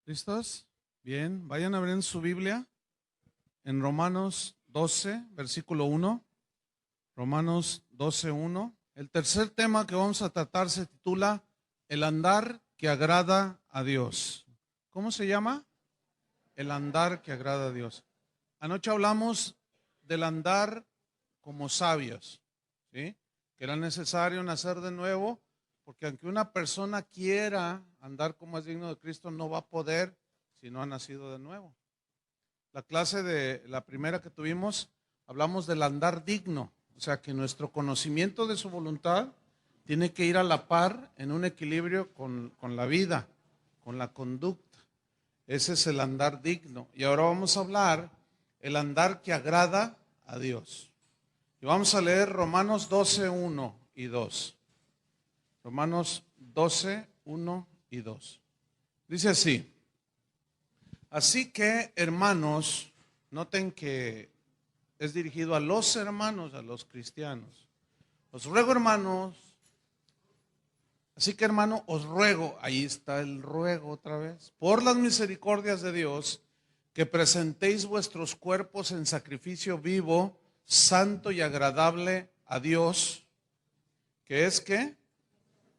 ¿Listos? Bien, vayan a ver en su Biblia, en Romanos 12, versículo 1. Romanos 12, 1. El tercer tema que vamos a tratar se titula El andar que agrada a Dios. ¿Cómo se llama? El andar que agrada a Dios. Anoche hablamos del andar como sabios, ¿sí? Que era necesario nacer de nuevo, porque aunque una persona quiera andar como es digno de Cristo, no va a poder si no ha nacido de nuevo. La clase de la primera que tuvimos, hablamos del andar digno, o sea que nuestro conocimiento de su voluntad tiene que ir a la par en un equilibrio con la vida, con la conducta. Ese es el andar digno. Y ahora vamos a hablar el andar que agrada a Dios. Y vamos a leer Romanos 12, 1 y 2. Romanos 12, 1 y 2. Dice así: así que, hermanos, noten que es dirigido a los hermanos, a los cristianos. Os ruego, hermanos, así que, hermano, os ruego, ahí está el ruego otra vez, por las misericordias de Dios, que presentéis vuestros cuerpos en sacrificio vivo, santo y agradable a Dios, que es ¿qué?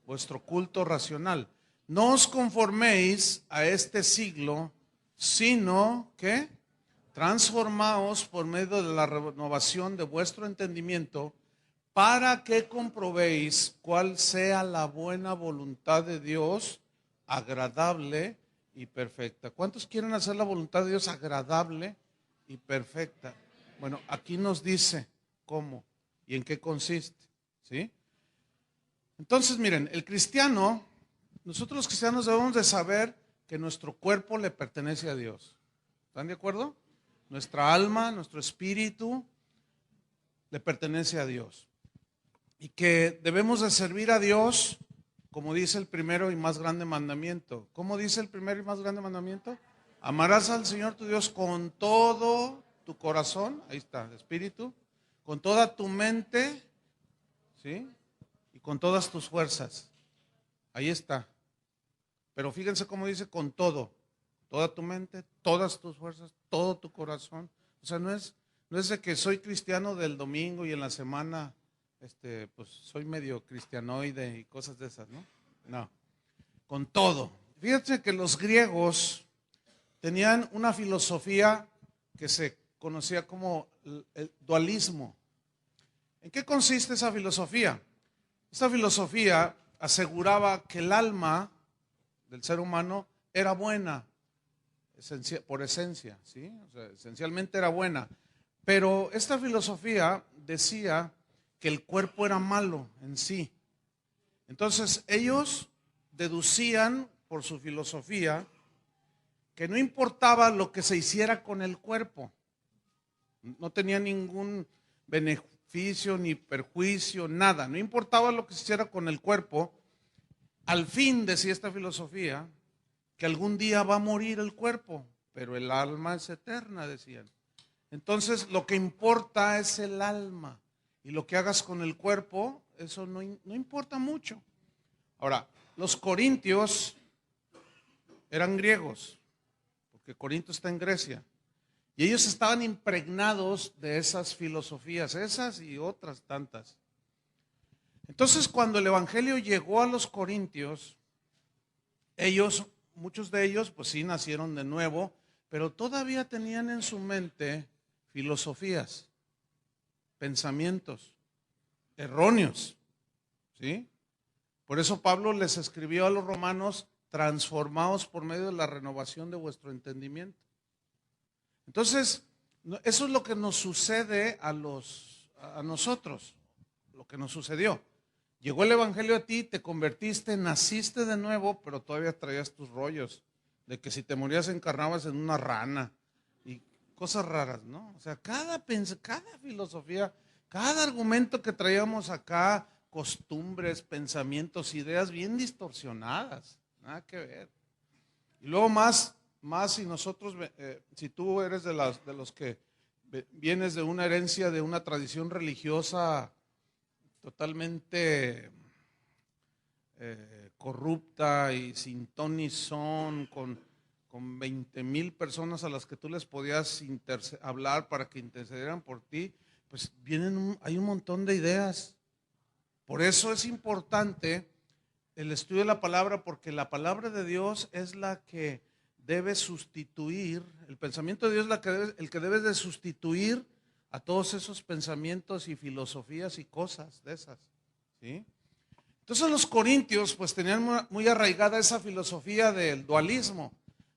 Vuestro culto racional. No os conforméis a este siglo, sino que transformaos por medio de la renovación de vuestro entendimiento, para que comprobéis cuál sea la buena voluntad de Dios, agradable y perfecta. ¿Cuántos quieren hacer la voluntad de Dios agradable y perfecta? Bueno, aquí nos dice cómo y en qué consiste, ¿sí? Entonces, miren, el cristiano, nosotros los cristianos debemos de saber que nuestro cuerpo le pertenece a Dios. ¿Están de acuerdo? Nuestra alma, nuestro espíritu le pertenece a Dios. Y que debemos de servir a Dios, como dice el primero y más grande mandamiento. ¿Cómo dice el primero y más grande mandamiento? Amarás al Señor tu Dios con todo tu corazón, ahí está, espíritu, con toda tu mente, ¿sí? Y con todas tus fuerzas. Ahí está. Pero fíjense cómo dice con todo. Toda tu mente, todas tus fuerzas, todo tu corazón. O sea, no es de que soy cristiano del domingo y en la semana, pues soy medio cristianoide y cosas de esas, ¿no? No, con todo. Fíjense que los griegos tenían una filosofía que se conocía como el dualismo. ¿En qué consiste esa filosofía? Esta filosofía aseguraba que el alma del ser humano era buena, por esencia, ¿sí? O sea, esencialmente era buena. Pero esta filosofía decía que el cuerpo era malo en sí. Entonces ellos deducían por su filosofía que no importaba lo que se hiciera con el cuerpo, no tenía ningún beneficio ni perjuicio, nada, no importaba lo que se hiciera con el cuerpo. Al fin, decía esta filosofía, que algún día va a morir el cuerpo, pero el alma es eterna, decían. Entonces, lo que importa es el alma, y lo que hagas con el cuerpo, eso no importa mucho. Ahora, los corintios eran griegos, porque Corinto está en Grecia, y ellos estaban impregnados de esas filosofías, esas y otras tantas. Entonces, cuando el evangelio llegó a los corintios, muchos de ellos, pues sí, nacieron de nuevo, pero todavía tenían en su mente filosofías, pensamientos erróneos, ¿sí? Por eso Pablo les escribió a los romanos: transformados por medio de la renovación de vuestro entendimiento. Entonces, eso es lo que nos sucede a nosotros, lo que nos sucedió. Llegó el evangelio a ti, te convertiste, naciste de nuevo, pero todavía traías tus rollos de que si te morías encarnabas en una rana y cosas raras, ¿no? O sea, cada filosofía, cada argumento que traíamos acá, costumbres, pensamientos, ideas bien distorsionadas, nada que ver. Y luego más si nosotros, si tú eres de los que vienes de una herencia, de una tradición religiosa totalmente corrupta y sin ton ni son, con con 20,000 personas a las que tú les podías hablar para que intercedieran por ti, pues hay un montón de ideas. Por eso es importante el estudio de la palabra, porque la palabra de Dios es la que debe sustituir, el pensamiento de Dios es el que debe de sustituir a todos esos pensamientos y filosofías y cosas de esas, ¿sí? Entonces los corintios pues tenían muy arraigada esa filosofía del dualismo,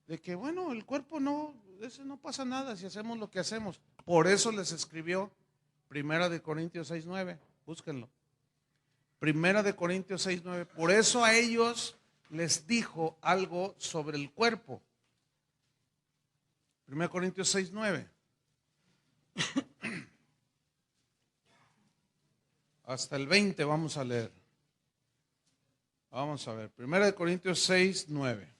de que bueno, el cuerpo no pasa nada si hacemos lo que hacemos. Por eso les escribió Primera de Corintios 6:9, búsquenlo. Primera de Corintios 6:9, por eso a ellos les dijo algo sobre el cuerpo. Primera de Corintios 6:9. Hasta el 20 vamos a leer. Vamos a ver, Primera de Corintios 6:9.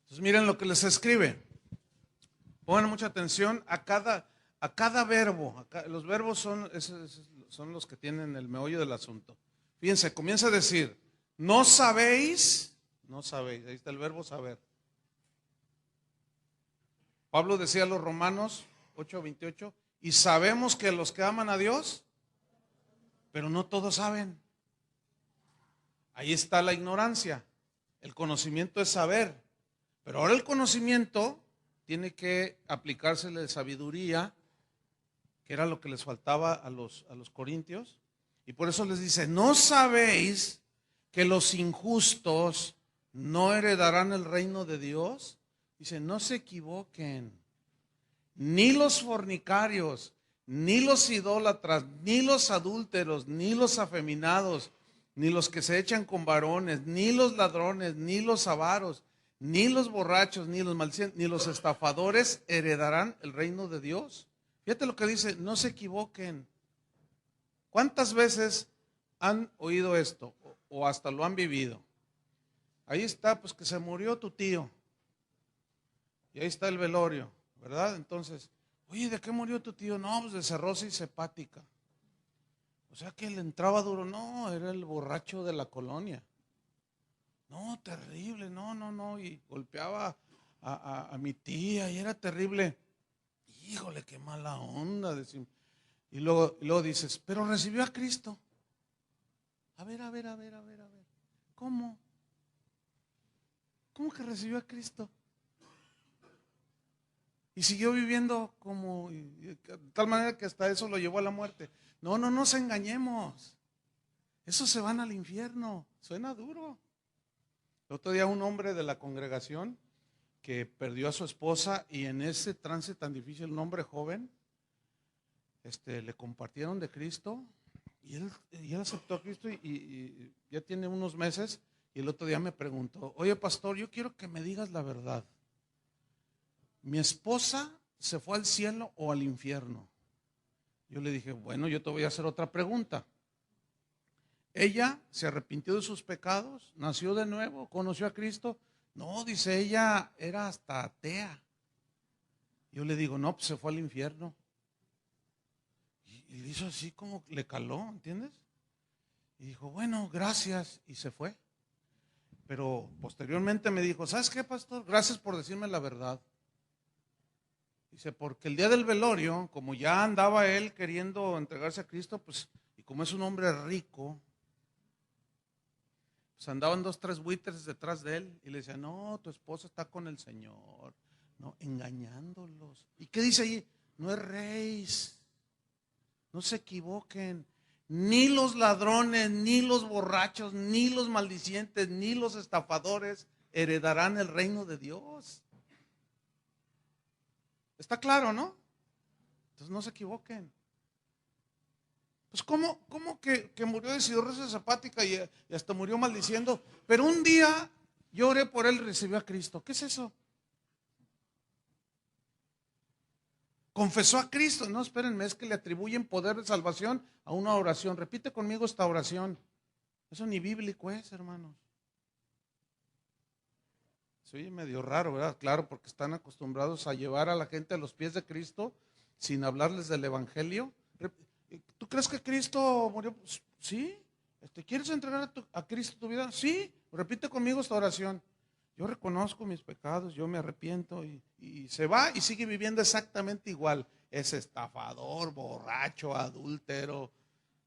Entonces miren lo que les escribe. Pongan mucha atención a cada verbo. Los verbos son los que tienen el meollo del asunto. Fíjense, comienza a decir, no sabéis, ahí está el verbo saber. Pablo decía a los Romanos 8:28, y sabemos que los que aman a Dios, pero no todos saben. Ahí está la ignorancia. El conocimiento es saber, pero ahora el conocimiento tiene que aplicársele de sabiduría, que era lo que les faltaba a los corintios, y por eso les dice, ¿no sabéis que los injustos no heredarán el reino de Dios? Dice, no se equivoquen, ni los fornicarios, ni los idólatras, ni los adúlteros, ni los afeminados, ni los que se echan con varones, ni los ladrones, ni los avaros, ni los borrachos, ni los maldicientes, ni los estafadores heredarán el reino de Dios. Fíjate lo que dice, no se equivoquen. ¿Cuántas veces han oído esto o hasta lo han vivido? Ahí está, pues que se murió tu tío. Y ahí está el velorio, ¿verdad? Entonces, oye, ¿de qué murió tu tío? No, pues de cirrosis hepática. O sea que le entraba duro. No, era el borracho de la colonia. No, terrible, no. Y golpeaba a mi tía y era terrible. Híjole, qué mala onda. Decimos. Y luego dices, pero recibió a Cristo. A ver. ¿Cómo? ¿Cómo que recibió a Cristo? Y siguió viviendo como, de tal manera que hasta eso lo llevó a la muerte. No nos engañemos. Esos se van al infierno. Suena duro. El otro día un hombre de la congregación que perdió a su esposa y en ese trance tan difícil, un hombre joven, le compartieron de Cristo y él aceptó a Cristo y ya tiene unos meses y el otro día me preguntó, oye pastor, yo quiero que me digas la verdad. ¿Mi esposa se fue al cielo o al infierno? Yo le dije, bueno, yo te voy a hacer otra pregunta. ¿Ella se arrepintió de sus pecados? ¿Nació de nuevo? ¿Conoció a Cristo? No, dice, ella era hasta atea. Yo le digo, no, pues se fue al infierno. Y le hizo así como le caló, ¿entiendes? Y dijo, bueno, gracias, y se fue. Pero posteriormente me dijo, ¿sabes qué, pastor? Gracias por decirme la verdad. Dice, porque el día del velorio, como ya andaba él queriendo entregarse a Cristo, pues, y como es un hombre rico, pues andaban 2, 3 buitres detrás de él, y le decían, no, tu esposa está con el Señor, no, engañándolos. ¿Y qué dice ahí? No erréis, no se equivoquen, ni los ladrones, ni los borrachos, ni los maldicientes, ni los estafadores heredarán el reino de Dios. ¿Está claro, no? Entonces no se equivoquen. Pues ¿cómo que murió de cirrosis hepática y hasta murió maldiciendo? Pero un día yo oré por él y recibió a Cristo. ¿Qué es eso? Confesó a Cristo. No, espérenme, es que le atribuyen poder de salvación a una oración. Repite conmigo esta oración. Eso ni bíblico es, hermanos. Se oye medio raro, ¿verdad? Claro, porque están acostumbrados a llevar a la gente a los pies de Cristo sin hablarles del evangelio. ¿Tú crees que Cristo murió? Sí. ¿Quieres entregar a Cristo tu vida? Sí. Repite conmigo esta oración. Yo reconozco mis pecados, yo me arrepiento y se va y sigue viviendo exactamente igual. Es estafador, borracho, adúltero,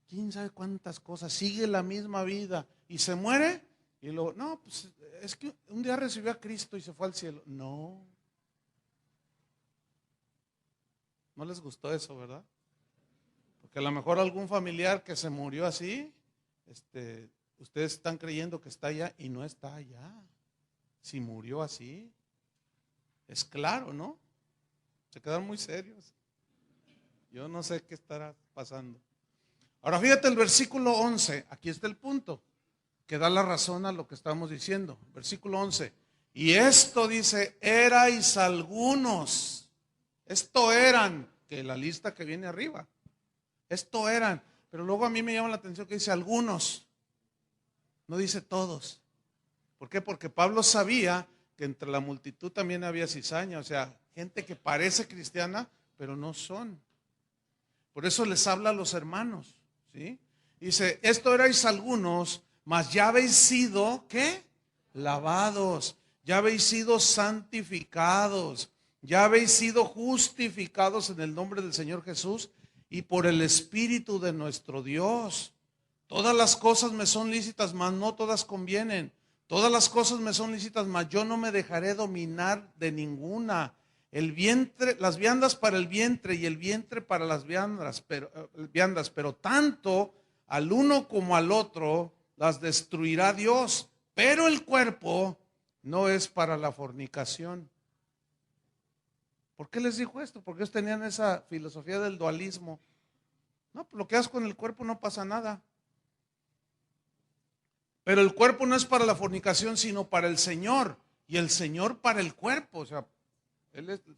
quién sabe cuántas cosas. Sigue la misma vida y se muere y luego, no, pues es que un día recibió a Cristo y se fue al cielo. No. No les gustó eso, ¿verdad? Porque a lo mejor algún familiar que se murió así, ustedes están creyendo que está allá y no está allá. Si murió así, es claro, ¿no? Se quedaron muy serios. Yo no sé qué estará pasando. Ahora fíjate el versículo 11, aquí está el punto, que da la razón a lo que estamos diciendo. Versículo 11. Y esto dice, erais algunos. Esto eran, que la lista que viene arriba. Esto eran, pero luego a mí me llama la atención que dice algunos, no dice todos. ¿Por qué? Porque Pablo sabía que entre la multitud también había cizaña, o sea, gente que parece cristiana, pero no son. Por eso les habla a los hermanos, ¿sí? Dice, esto erais algunos, mas ya habéis sido, ¿qué? Lavados, ya habéis sido santificados, ya habéis sido justificados en el nombre del Señor Jesús y por el Espíritu de nuestro Dios. Todas las cosas me son lícitas, mas no todas convienen. Todas las cosas me son lícitas, mas yo no me dejaré dominar de ninguna. El vientre, las viandas para el vientre y el vientre para las viandas, pero tanto al uno como al otro las destruirá Dios. Pero el cuerpo no es para la fornicación. ¿Por qué les dijo esto? Porque ellos tenían esa filosofía del dualismo. No, pues lo que hagas con el cuerpo no pasa nada. Pero el cuerpo no es para la fornicación, sino para el Señor. Y el Señor para el cuerpo. O sea,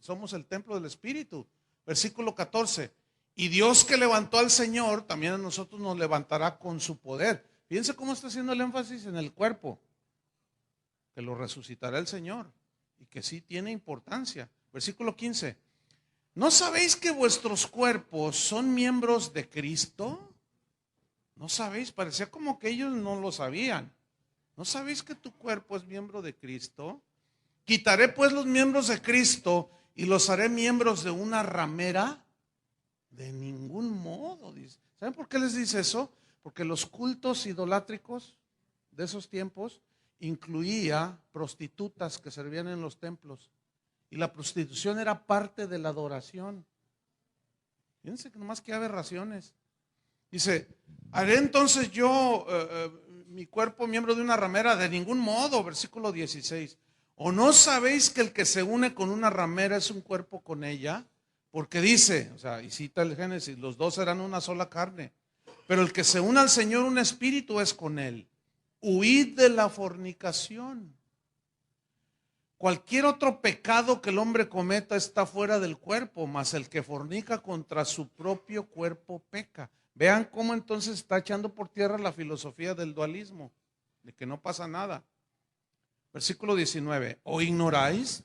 somos el templo del Espíritu. Versículo 14. Y Dios que levantó al Señor, también a nosotros nos levantará con su poder. Fíjense cómo está haciendo el énfasis en el cuerpo. Que lo resucitará el Señor. Y que sí tiene importancia. Versículo 15. ¿No sabéis que vuestros cuerpos son miembros de Cristo? ¿No sabéis? Parecía como que ellos no lo sabían. ¿No sabéis que tu cuerpo es miembro de Cristo? Quitaré pues los miembros de Cristo y los haré miembros de una ramera. De ningún modo, dice. ¿Saben por qué les dice eso? Porque los cultos idolátricos de esos tiempos incluía prostitutas que servían en los templos. Y la prostitución era parte de la adoración. Fíjense que nomás que aberraciones. Dice, haré entonces yo mi cuerpo miembro de una ramera, de ningún modo, versículo 16. ¿O no sabéis que el que se une con una ramera es un cuerpo con ella? Porque dice, o sea, y cita el Génesis, los dos serán una sola carne. Pero el que se une al Señor, un espíritu es con él. Huid de la fornicación. Cualquier otro pecado que el hombre cometa está fuera del cuerpo, mas el que fornica contra su propio cuerpo peca. Vean cómo entonces está echando por tierra la filosofía del dualismo, de que no pasa nada. Versículo 19. ¿O ignoráis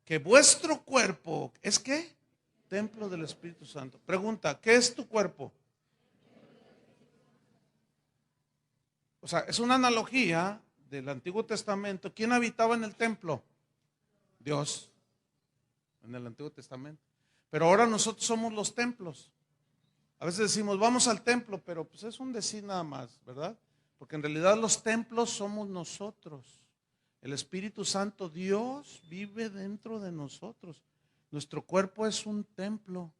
que vuestro cuerpo es qué? Templo del Espíritu Santo. Pregunta, ¿qué es tu cuerpo? O sea, es una analogía del Antiguo Testamento. ¿Quién habitaba en el templo? Dios, en el Antiguo Testamento. Pero ahora nosotros somos los templos. A veces decimos, vamos al templo, pero pues es un decir nada más, ¿verdad? Porque en realidad los templos somos nosotros. El Espíritu Santo, Dios, vive dentro de nosotros. Nuestro cuerpo es un templo.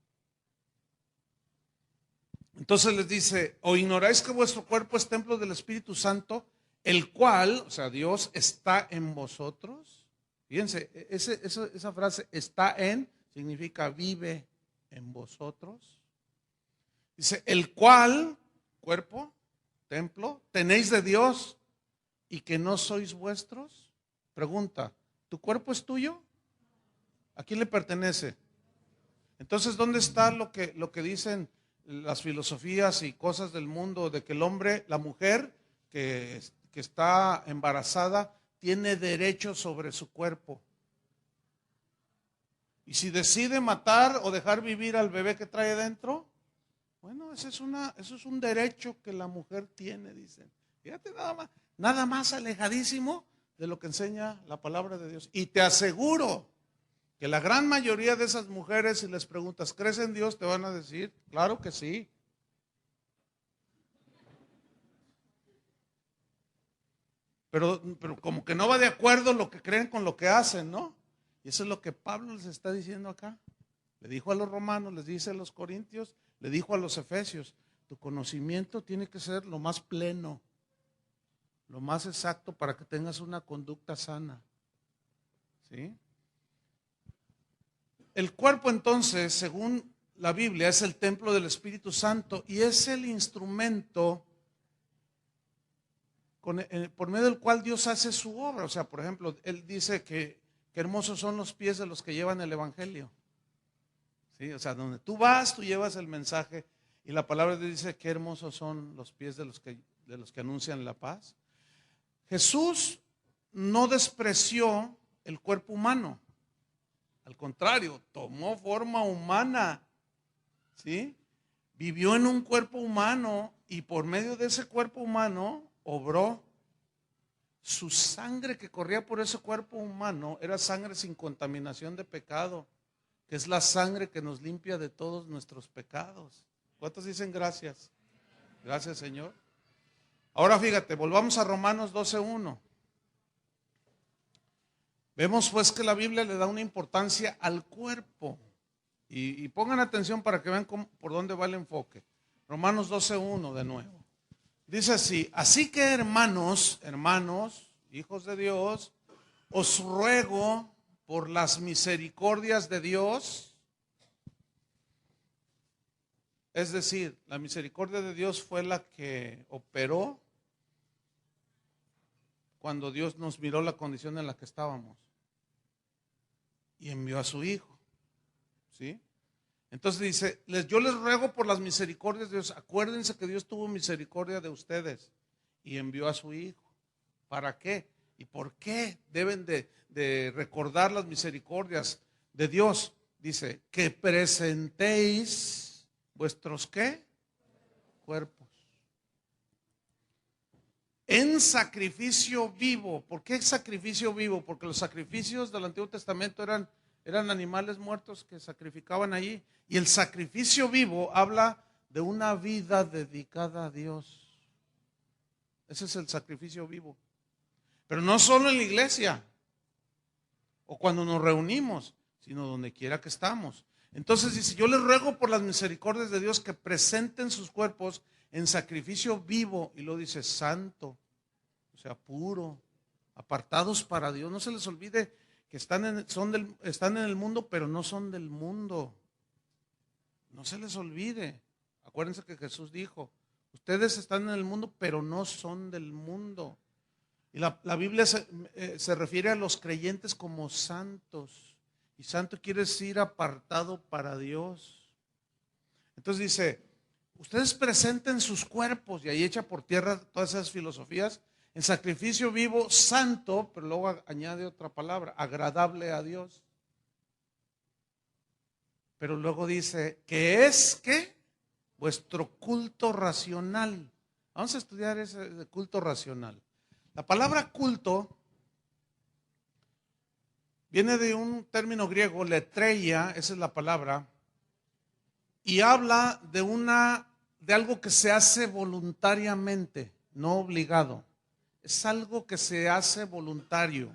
Entonces les dice, ¿o ignoráis que vuestro cuerpo es templo del Espíritu Santo, el cual, o sea, Dios está en vosotros? Fíjense, esa frase, está en, significa vive en vosotros. Dice, el cual, cuerpo, templo, tenéis de Dios y que no sois vuestros. Pregunta, ¿tu cuerpo es tuyo? ¿A quién le pertenece? Entonces, ¿dónde está lo que dicen las filosofías y cosas del mundo de que el hombre, la mujer que está embarazada, tiene derecho sobre su cuerpo? Y si decide matar o dejar vivir al bebé que trae dentro, bueno, eso es un derecho que la mujer tiene, dicen. Fíjate nada más alejadísimo de lo que enseña la palabra de Dios. Y te aseguro que la gran mayoría de esas mujeres, si les preguntas, ¿crees en Dios? Te van a decir, claro que sí. Pero como que no va de acuerdo lo que creen con lo que hacen, ¿no? Y eso es lo que Pablo les está diciendo acá. Le dijo a los romanos, les dice a los corintios, le dijo a los efesios, tu conocimiento tiene que ser lo más pleno, lo más exacto para que tengas una conducta sana. ¿Sí? El cuerpo entonces, según la Biblia, es el templo del Espíritu Santo y es el instrumento por medio del cual Dios hace su obra. O sea, por ejemplo, Él dice que hermosos son los pies de los que llevan el Evangelio. ¿Sí? O sea, donde tú vas, tú llevas el mensaje y la palabra de Dios dice que hermosos son los pies de los que anuncian la paz. Jesús no despreció el cuerpo humano. Al contrario, tomó forma humana, ¿sí? Vivió en un cuerpo humano y por medio de ese cuerpo humano obró. Su sangre que corría por ese cuerpo humano era sangre sin contaminación de pecado, que es la sangre que nos limpia de todos nuestros pecados. ¿Cuántos dicen gracias? Gracias, Señor. Ahora fíjate, volvamos a Romanos 12:1. Vemos pues que la Biblia le da una importancia al cuerpo. Y pongan atención para que vean por dónde va el enfoque. Romanos 12:1 de nuevo. Dice así, así que hermanos, hijos de Dios, os ruego por las misericordias de Dios. Es decir, la misericordia de Dios fue la que operó cuando Dios nos miró la condición en la que estábamos y envió a su Hijo. ¿Sí? Entonces dice, yo les ruego por las misericordias de Dios. Acuérdense que Dios tuvo misericordia de ustedes y envió a su Hijo. ¿Para qué? ¿Y por qué deben de recordar las misericordias de Dios? Dice, que presentéis vuestros ¿qué? Cuerpos. En sacrificio vivo. ¿Por qué sacrificio vivo? Porque los sacrificios del Antiguo Testamento eran animales muertos que sacrificaban allí. Y el sacrificio vivo habla de una vida dedicada a Dios. Ese es el sacrificio vivo. Pero no solo en la iglesia o cuando nos reunimos, sino donde quiera que estamos. Entonces dice, yo les ruego por las misericordias de Dios que presenten sus cuerpos en sacrificio vivo. Y lo dice santo, o sea, puro, apartados para Dios. No se les olvide que están en el mundo, pero no son del mundo. No se les olvide. Acuérdense que Jesús dijo, ustedes están en el mundo, pero no son del mundo. Y la Biblia se refiere a los creyentes como santos. Y santo quiere decir apartado para Dios. Entonces dice, ustedes presenten sus cuerpos, y ahí echa por tierra todas esas filosofías, en sacrificio vivo, santo, pero luego añade otra palabra, agradable a Dios. Pero luego dice, que es ¿qué? Vuestro culto racional. Vamos a estudiar ese culto racional. La palabra culto viene de un término griego, letreia, esa es la palabra, y habla de algo que se hace voluntariamente, no obligado. Es algo que se hace voluntario.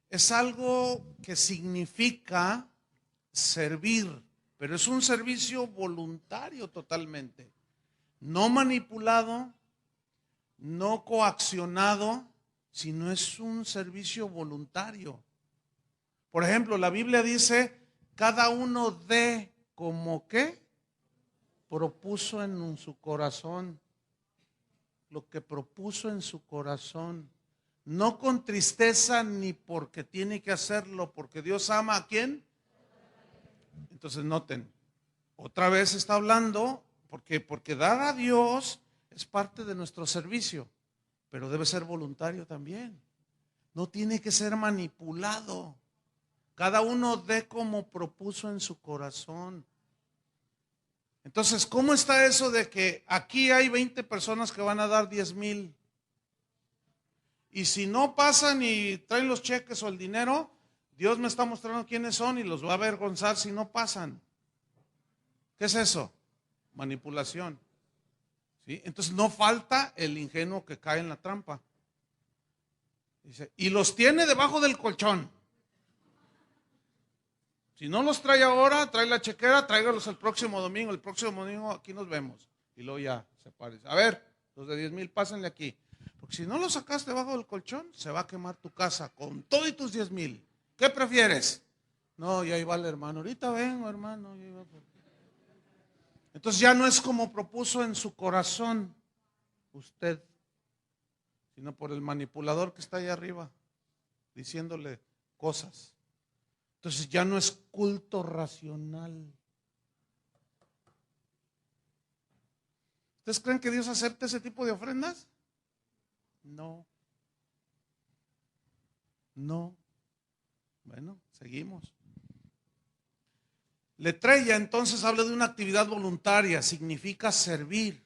Es algo que significa servir, pero es un servicio voluntario totalmente. No manipulado, no coaccionado, sino es un servicio voluntario. Por ejemplo, la Biblia dice, cada uno dé como que propuso en su corazón, lo que propuso en su corazón, no con tristeza ni porque tiene que hacerlo, porque Dios ama ¿a quién? Entonces noten, otra vez está hablando, porque dar a Dios es parte de nuestro servicio, pero debe ser voluntario también. No tiene que ser manipulado. Cada uno dé como propuso en su corazón. Entonces, ¿cómo está eso de que aquí hay 20 personas que van a dar 10,000? Y si no pasan y traen los cheques o el dinero, Dios me está mostrando quiénes son y los va a avergonzar si no pasan. ¿Qué es eso? Manipulación. ¿Sí? Entonces no falta el ingenuo que cae en la trampa. Dice, y los tiene debajo del colchón. Si no los trae ahora, trae la chequera, tráigalos el próximo domingo. El próximo domingo aquí nos vemos. Y luego ya se parece. A ver, los de 10,000, pásenle aquí. Porque si no los sacaste debajo del colchón, se va a quemar tu casa con todo y tus 10,000. ¿Qué prefieres? No, y ahí va el hermano. Ahorita vengo, hermano. Entonces ya no es como propuso en su corazón usted, sino por el manipulador que está ahí arriba, diciéndole cosas. Entonces ya no es culto racional. ¿Ustedes creen que Dios acepta ese tipo de ofrendas? No. No. Bueno, seguimos. Letrella entonces habla de una actividad voluntaria, significa servir.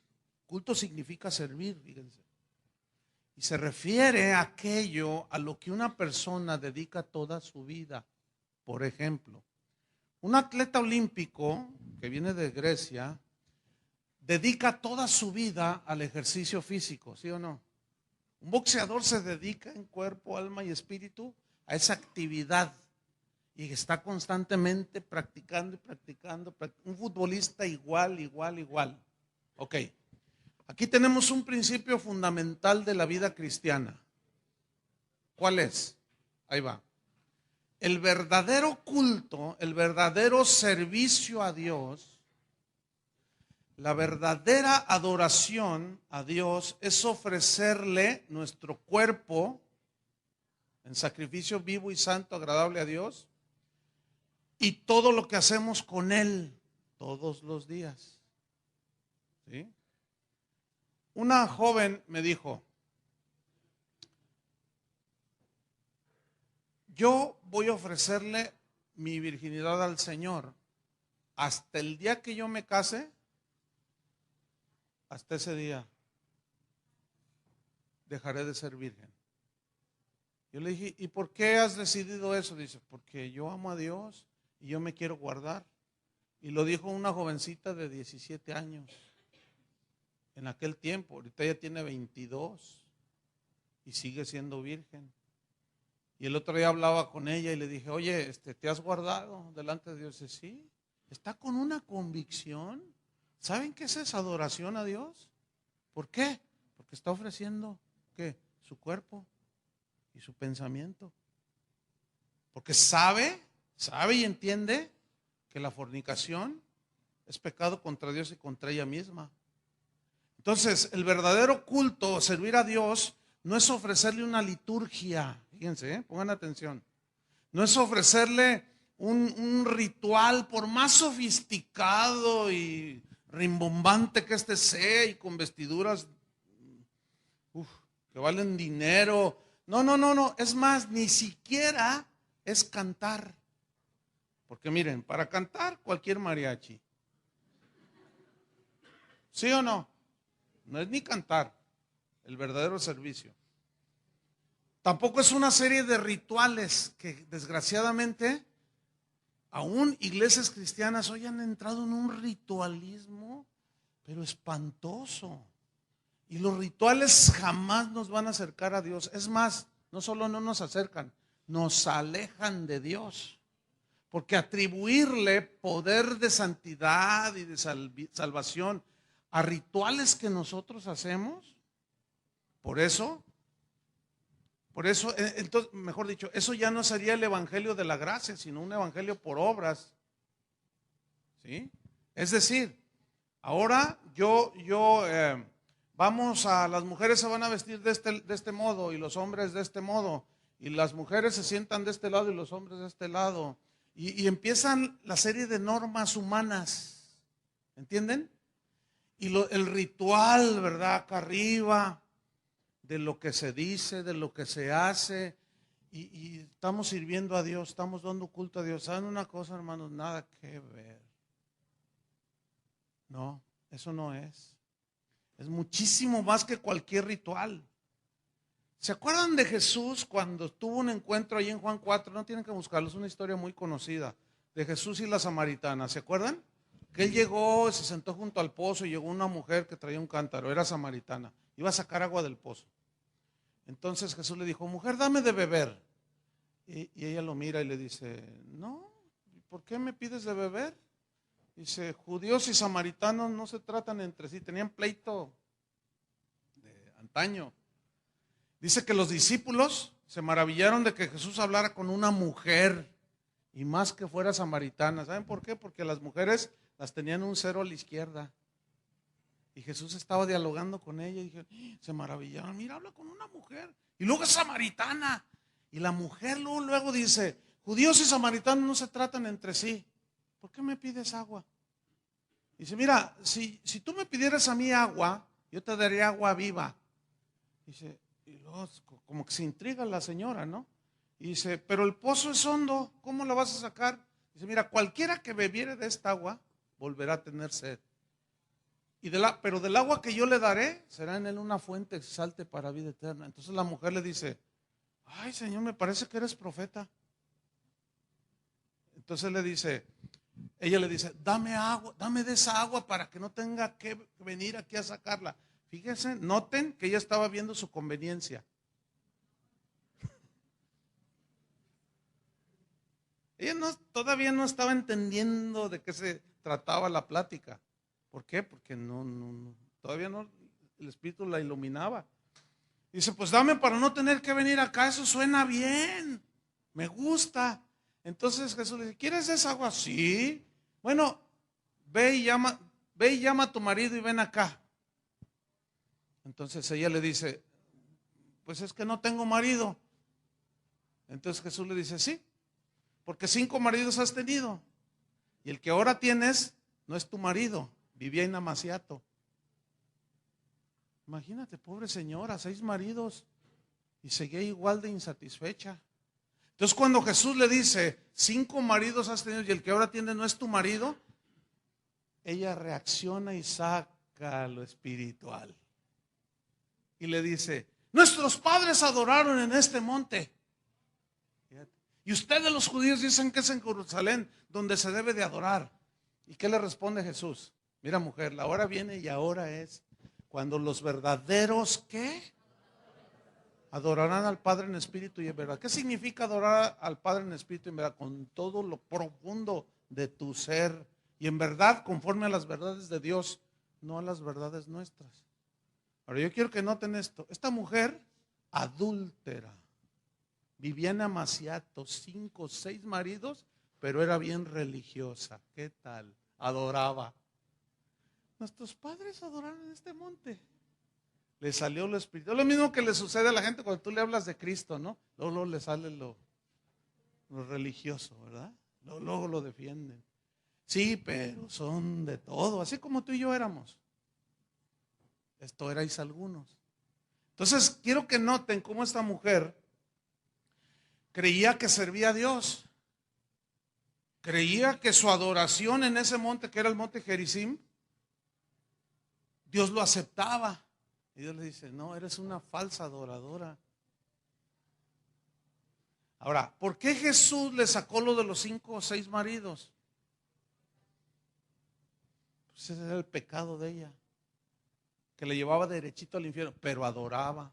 Culto significa servir, fíjense. Y se refiere a aquello a lo que una persona dedica toda su vida. Por ejemplo, un atleta olímpico que viene de Grecia dedica toda su vida al ejercicio físico, ¿sí o no? Un boxeador se dedica en cuerpo, alma y espíritu a esa actividad y está constantemente practicando y practicando. Un futbolista igual. Ok, aquí tenemos un principio fundamental de la vida cristiana. ¿Cuál es? Ahí va. El verdadero culto, el verdadero servicio a Dios, la verdadera adoración a Dios es ofrecerle nuestro cuerpo en sacrificio vivo y santo, agradable a Dios, y todo lo que hacemos con Él todos los días. ¿Sí? Una joven me dijo, yo voy a ofrecerle mi virginidad al Señor hasta el día que yo me case, hasta ese día dejaré de ser virgen. Yo le dije, ¿y por qué has decidido eso? Dice, porque yo amo a Dios y yo me quiero guardar. Y lo dijo una jovencita de 17 años en aquel tiempo. Ahorita ella tiene 22 y sigue siendo virgen. Y el otro día hablaba con ella y le dije, oye, ¿te has guardado delante de Dios? Dice, sí, está con una convicción. ¿Saben qué es esa adoración a Dios? ¿Por qué? Porque está ofreciendo, ¿qué? Su cuerpo y su pensamiento. Porque sabe y entiende que la fornicación es pecado contra Dios y contra ella misma. Entonces, el verdadero culto, servir a Dios, no es ofrecerle una liturgia. Fíjense, pongan atención. No es ofrecerle un ritual, por más sofisticado y rimbombante que sea, y con vestiduras que valen dinero. No. Es más, ni siquiera es cantar. Porque miren, para cantar cualquier mariachi. ¿Sí o no? No es ni cantar, el verdadero servicio. Tampoco es una serie de rituales que desgraciadamente aún iglesias cristianas hoy han entrado en un ritualismo, pero espantoso. Y los rituales jamás nos van a acercar a Dios. Es más, no solo no nos acercan, nos alejan de Dios. Porque atribuirle poder de santidad y de salvación a rituales que nosotros hacemos, por eso, entonces, mejor dicho, eso ya no sería el evangelio de la gracia, sino un evangelio por obras. ¿Sí? Es decir, ahora vamos las mujeres se van a vestir de este modo y los hombres de este modo, y las mujeres se sientan de este lado y los hombres de este lado, y empiezan la serie de normas humanas, ¿entienden? Y el ritual, ¿verdad? Acá arriba, de lo que se dice, de lo que se hace, y estamos sirviendo a Dios, estamos dando culto a Dios. ¿Saben una cosa, hermanos? Nada que ver. No, eso no es. Es muchísimo más que cualquier ritual. ¿Se acuerdan de Jesús cuando tuvo un encuentro ahí en Juan 4? No tienen que buscarlo, es una historia muy conocida de Jesús y la samaritana. ¿Se acuerdan? Que él llegó, se sentó junto al pozo y llegó una mujer que traía un cántaro, era samaritana, iba a sacar agua del pozo. Entonces Jesús le dijo, mujer, dame de beber. Y ella lo mira y le dice, no, ¿por qué me pides de beber? Dice, judíos y samaritanos no se tratan entre sí, tenían pleito de antaño. Dice que los discípulos se maravillaron de que Jesús hablara con una mujer y más que fuera samaritana. ¿Saben por qué? Porque las mujeres las tenían un cero a la izquierda. Y Jesús estaba dialogando con ella y dije, se maravillaron, mira, habla con una mujer. Y luego es samaritana. Y la mujer luego dice, judíos y samaritanos no se tratan entre sí. ¿Por qué me pides agua? Dice, mira, si tú me pidieras a mí agua, yo te daría agua viva. Dice, y luego como que se intriga la señora, ¿no? Y dice, pero el pozo es hondo, ¿cómo la vas a sacar? Dice, mira, cualquiera que bebiere de esta agua volverá a tener sed. Pero del agua que yo le daré, será en él una fuente que salte para vida eterna. Entonces la mujer le dice, ay, Señor, me parece que eres profeta. Entonces ella le dice, dame agua, dame de esa agua para que no tenga que venir aquí a sacarla. Fíjense, noten que ella estaba viendo su conveniencia. Ella todavía no estaba entendiendo de qué se trataba la plática. ¿Por qué? Porque todavía no, el Espíritu la iluminaba. Dice, pues dame para no tener que venir acá, eso suena bien, me gusta. Entonces Jesús le dice, ¿quieres esa agua? Sí. Bueno, ve y llama a tu marido y ven acá. Entonces ella le dice, pues es que no tengo marido. Entonces Jesús le dice, sí, porque 5 maridos has tenido. Y el que ahora tienes no es tu marido, vivía en Amaciato. Imagínate, pobre señora, 6 maridos y seguía igual de insatisfecha. Entonces cuando Jesús le dice, 5 maridos has tenido y el que ahora tienes no es tu marido, ella reacciona y saca lo espiritual. Y le dice, nuestros padres adoraron en este monte. Y ustedes los judíos dicen que es en Jerusalén donde se debe de adorar. ¿Y qué le responde Jesús? Mira, mujer, la hora viene y ahora es cuando los verdaderos, ¿qué? Adorarán al Padre en espíritu y en verdad. ¿Qué significa adorar al Padre en espíritu y en verdad? Con todo lo profundo de tu ser y en verdad conforme a las verdades de Dios, no a las verdades nuestras. Ahora yo quiero que noten esto. Esta mujer adúltera vivía en Amaciato, 5 o 6 maridos, pero era bien religiosa. ¿Qué tal? Adoraba. Nuestros padres adoraron en este monte. Le salió lo espiritual. Lo mismo que le sucede a la gente cuando tú le hablas de Cristo, ¿no? Luego le sale lo religioso, ¿verdad? Luego lo defienden. Sí, pero son de todo, así como tú y yo éramos. Esto erais algunos. Entonces, quiero que noten cómo esta mujer creía que servía a Dios. Creía que su adoración en ese monte, que era el monte Gerizim, Dios lo aceptaba. Y Dios le dice, no, eres una falsa adoradora. Ahora, ¿por qué Jesús le sacó lo de los 5 o 6 maridos? Pues ese era el pecado de ella, que le llevaba derechito al infierno, pero adoraba.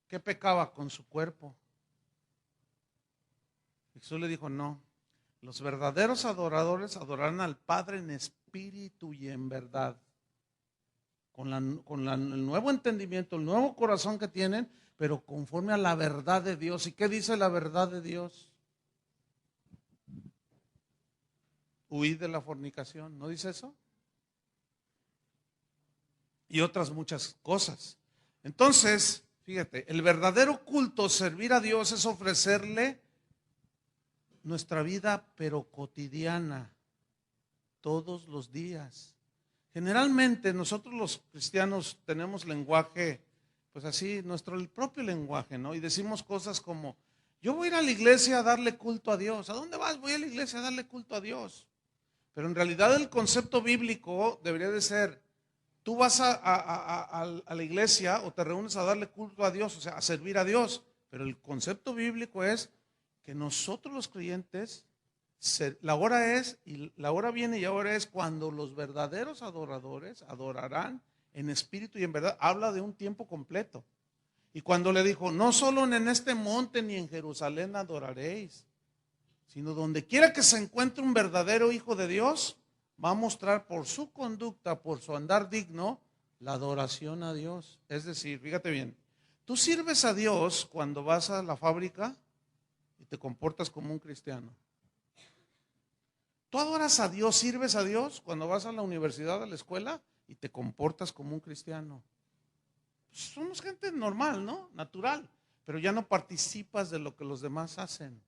¿Qué pecaba? Con su cuerpo. Jesús le dijo, no, los verdaderos adoradores adorarán al Padre en espíritu y en verdad. Con el nuevo entendimiento, el nuevo corazón que tienen, pero conforme a la verdad de Dios. ¿Y qué dice la verdad de Dios? Huid de la fornicación, ¿no dice eso? Y otras muchas cosas. Entonces, fíjate, el verdadero culto, servir a Dios, es ofrecerle nuestra vida, pero cotidiana, todos los días. Generalmente nosotros los cristianos tenemos lenguaje, pues así, el propio lenguaje, ¿no? Y decimos cosas como, yo voy a ir a la iglesia a darle culto a Dios. ¿A dónde vas? Voy a la iglesia a darle culto a Dios. Pero en realidad el concepto bíblico debería de ser, tú vas a la iglesia o te reúnes a darle culto a Dios, o sea, a servir a Dios. Pero el concepto bíblico es que nosotros los creyentes, la hora es, y la hora viene y ahora es cuando los verdaderos adoradores adorarán en espíritu y en verdad. Habla de un tiempo completo. Y cuando le dijo, no solo en este monte ni en Jerusalén adoraréis, sino donde quiera que se encuentre un verdadero hijo de Dios, va a mostrar por su conducta, por su andar digno, la adoración a Dios. Es decir, fíjate bien, tú sirves a Dios cuando vas a la fábrica y te comportas como un cristiano. Tú adoras a Dios, sirves a Dios cuando vas a la universidad, a la escuela y te comportas como un cristiano. Pues somos gente normal, ¿no? Natural, pero ya no participas de lo que los demás hacen.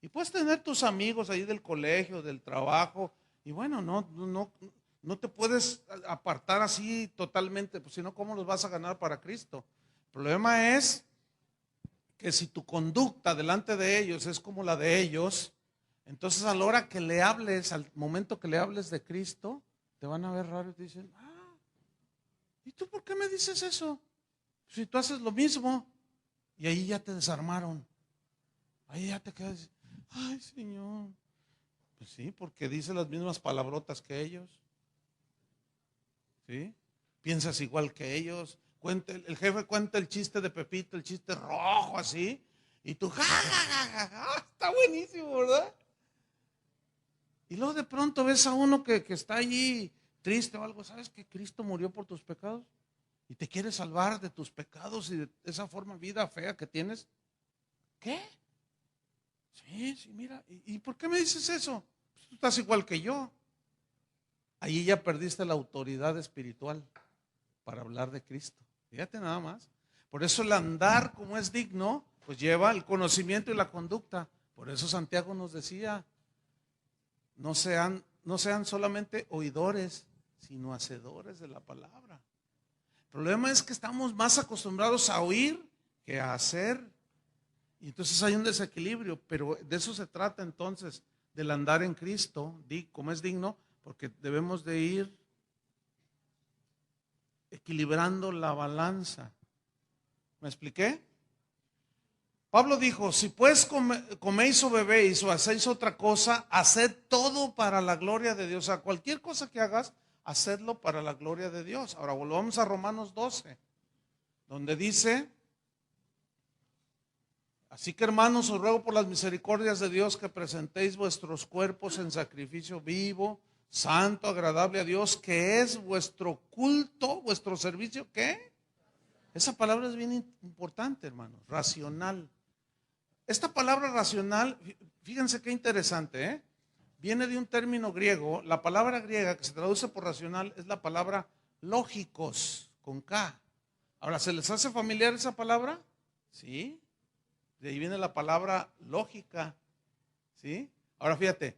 Y puedes tener tus amigos ahí del colegio, del trabajo, y bueno, no te puedes apartar así totalmente, pues si no, ¿cómo los vas a ganar para Cristo? El problema es que si tu conducta delante de ellos es como la de ellos, entonces a la hora que le hables, al momento que le hables de Cristo, te van a ver raro y te dicen, ¿y tú por qué me dices eso? Si tú haces lo mismo. Y ahí ya te desarmaron. Ahí ya te quedas, ay Señor. Pues sí, porque dice las mismas palabrotas que ellos. ¿Sí? Piensas igual que ellos. El jefe cuenta el chiste de Pepito, el chiste rojo así. Y tú, ja, ja, ja, ja, ja, está buenísimo, ¿verdad? Y luego de pronto ves a uno que está allí triste o algo. ¿Sabes que Cristo murió por tus pecados? Y te quiere salvar de tus pecados y de esa forma de vida fea que tienes. ¿Qué? Sí, mira. ¿Y por qué me dices eso? Pues tú estás igual que yo. Ahí ya perdiste la autoridad espiritual para hablar de Cristo. Fíjate nada más. Por eso el andar como es digno, pues lleva el conocimiento y la conducta. Por eso Santiago nos decía, no sean solamente oidores, sino hacedores de la palabra. El problema es que estamos más acostumbrados a oír que a hacer. Y entonces hay un desequilibrio, pero de eso se trata entonces, del andar en Cristo, como es digno, porque debemos de ir equilibrando la balanza. ¿Me expliqué? Pablo dijo, si pues coméis o bebéis o hacéis otra cosa, haced todo para la gloria de Dios. O sea, cualquier cosa que hagas, hacedlo para la gloria de Dios. Ahora volvamos a Romanos 12, donde dice, así que hermanos, os ruego por las misericordias de Dios que presentéis vuestros cuerpos en sacrificio vivo, santo, agradable a Dios, que es vuestro culto, vuestro servicio. ¿Qué? Esa palabra es bien importante, hermanos, racional. Esta palabra racional, fíjense qué interesante, ¿eh? Viene de un término griego. La palabra griega que se traduce por racional es la palabra lógicos, con K. Ahora, ¿se les hace familiar esa palabra? Sí. De ahí viene la palabra lógica, ¿sí? Ahora fíjate,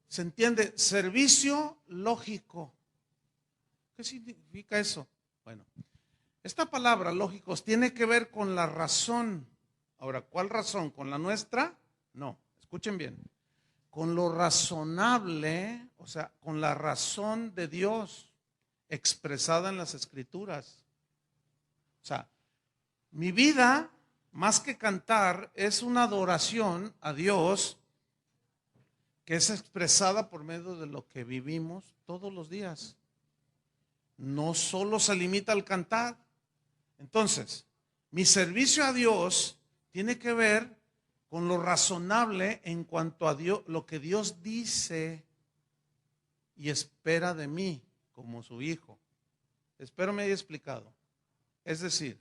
se entiende servicio lógico. ¿Qué significa eso? Bueno, esta palabra lógicos tiene que ver con la razón. Ahora, ¿cuál razón? ¿Con la nuestra? No, escuchen bien. Con lo razonable, o sea, con la razón de Dios expresada en las Escrituras. O sea, mi vida, más que cantar, es una adoración a Dios que es expresada por medio de lo que vivimos todos los días. No solo se limita al cantar. Entonces, mi servicio a Dios tiene que ver con lo razonable en cuanto a Dios, lo que Dios dice y espera de mí como su hijo. Espero me haya explicado. Es decir,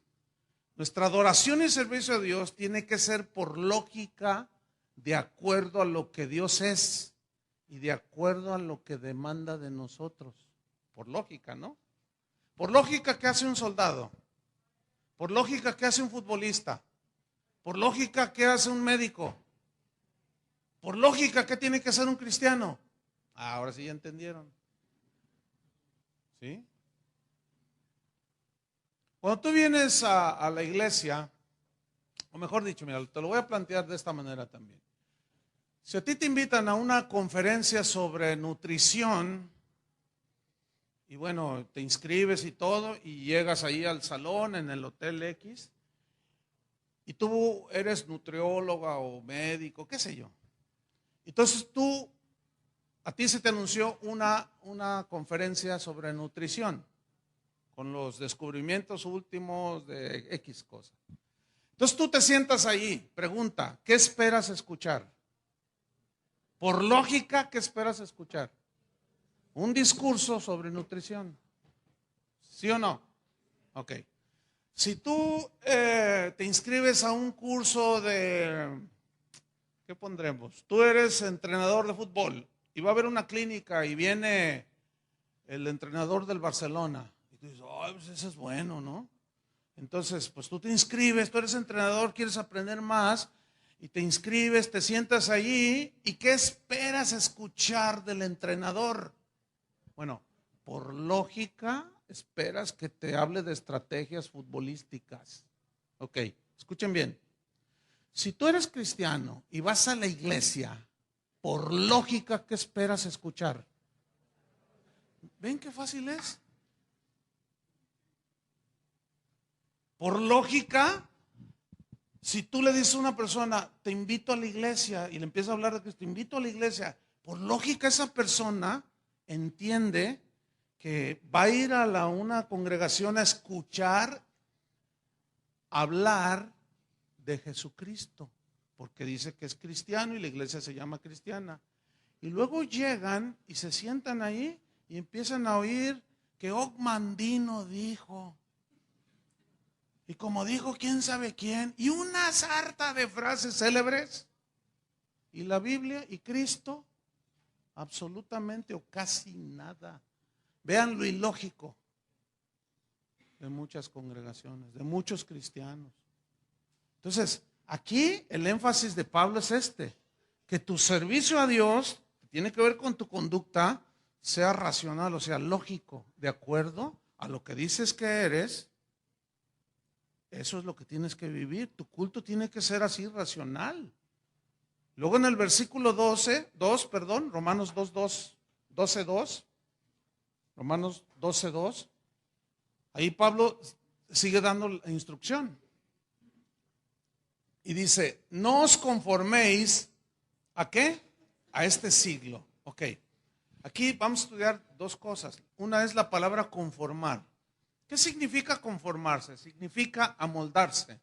nuestra adoración y servicio a Dios tiene que ser por lógica, de acuerdo a lo que Dios es y de acuerdo a lo que demanda de nosotros. Por lógica, ¿no? Por lógica, ¿qué hace un soldado? Por lógica, ¿qué hace un futbolista? Por lógica, ¿qué hace un médico? Por lógica, ¿qué tiene que hacer un cristiano? Ahora sí ya entendieron. ¿Sí? Cuando tú vienes a la iglesia, o mejor dicho, mira, te lo voy a plantear de esta manera también. Si a ti te invitan a una conferencia sobre nutrición, y bueno, te inscribes y todo, y llegas ahí al salón en el Hotel X, y tú eres nutrióloga o médico, qué sé yo. Entonces a ti se te anunció una conferencia sobre nutrición, con los descubrimientos últimos de X cosa. Entonces tú te sientas ahí, pregunta, ¿qué esperas escuchar? Por lógica, ¿qué esperas escuchar? Un discurso sobre nutrición. ¿Sí o no? Ok. Si tú te inscribes a un curso de, ¿qué pondremos? Tú eres entrenador de fútbol y va a haber una clínica y viene el entrenador del Barcelona. Y tú dices, ay, pues eso es bueno, ¿no? Entonces, pues tú te inscribes, tú eres entrenador, quieres aprender más y te inscribes, te sientas allí y ¿qué esperas escuchar del entrenador? Bueno, por lógica, esperas que te hable de estrategias futbolísticas. Ok, escuchen bien. Si tú eres cristiano y vas a la iglesia, por lógica, ¿qué esperas escuchar? ¿Ven qué fácil es? Por lógica, si tú le dices a una persona, te invito a la iglesia, y le empiezas a hablar de que te invito a la iglesia, por lógica esa persona entiende que va a ir a una congregación a escuchar hablar de Jesucristo, porque dice que es cristiano y la iglesia se llama cristiana. Y luego llegan y se sientan ahí y empiezan a oír que Ogmandino dijo, y como dijo quién sabe quién, y una sarta de frases célebres, y la Biblia y Cristo, absolutamente o casi nada. Vean lo ilógico de muchas congregaciones, de muchos cristianos. Entonces, aquí el énfasis de Pablo es que tu servicio a Dios, que tiene que ver con tu conducta, sea racional, o sea, lógico, de acuerdo a lo que dices que eres. Eso es lo que tienes que vivir. Tu culto tiene que ser así racional. Luego en el versículo 2, Romanos 12:2, Romanos 12:2, ahí Pablo sigue dando la instrucción. Y dice, no os conforméis, ¿a qué? A este siglo. Ok, aquí vamos a estudiar dos cosas. Una es la palabra conformar. ¿Qué significa conformarse? Significa amoldarse.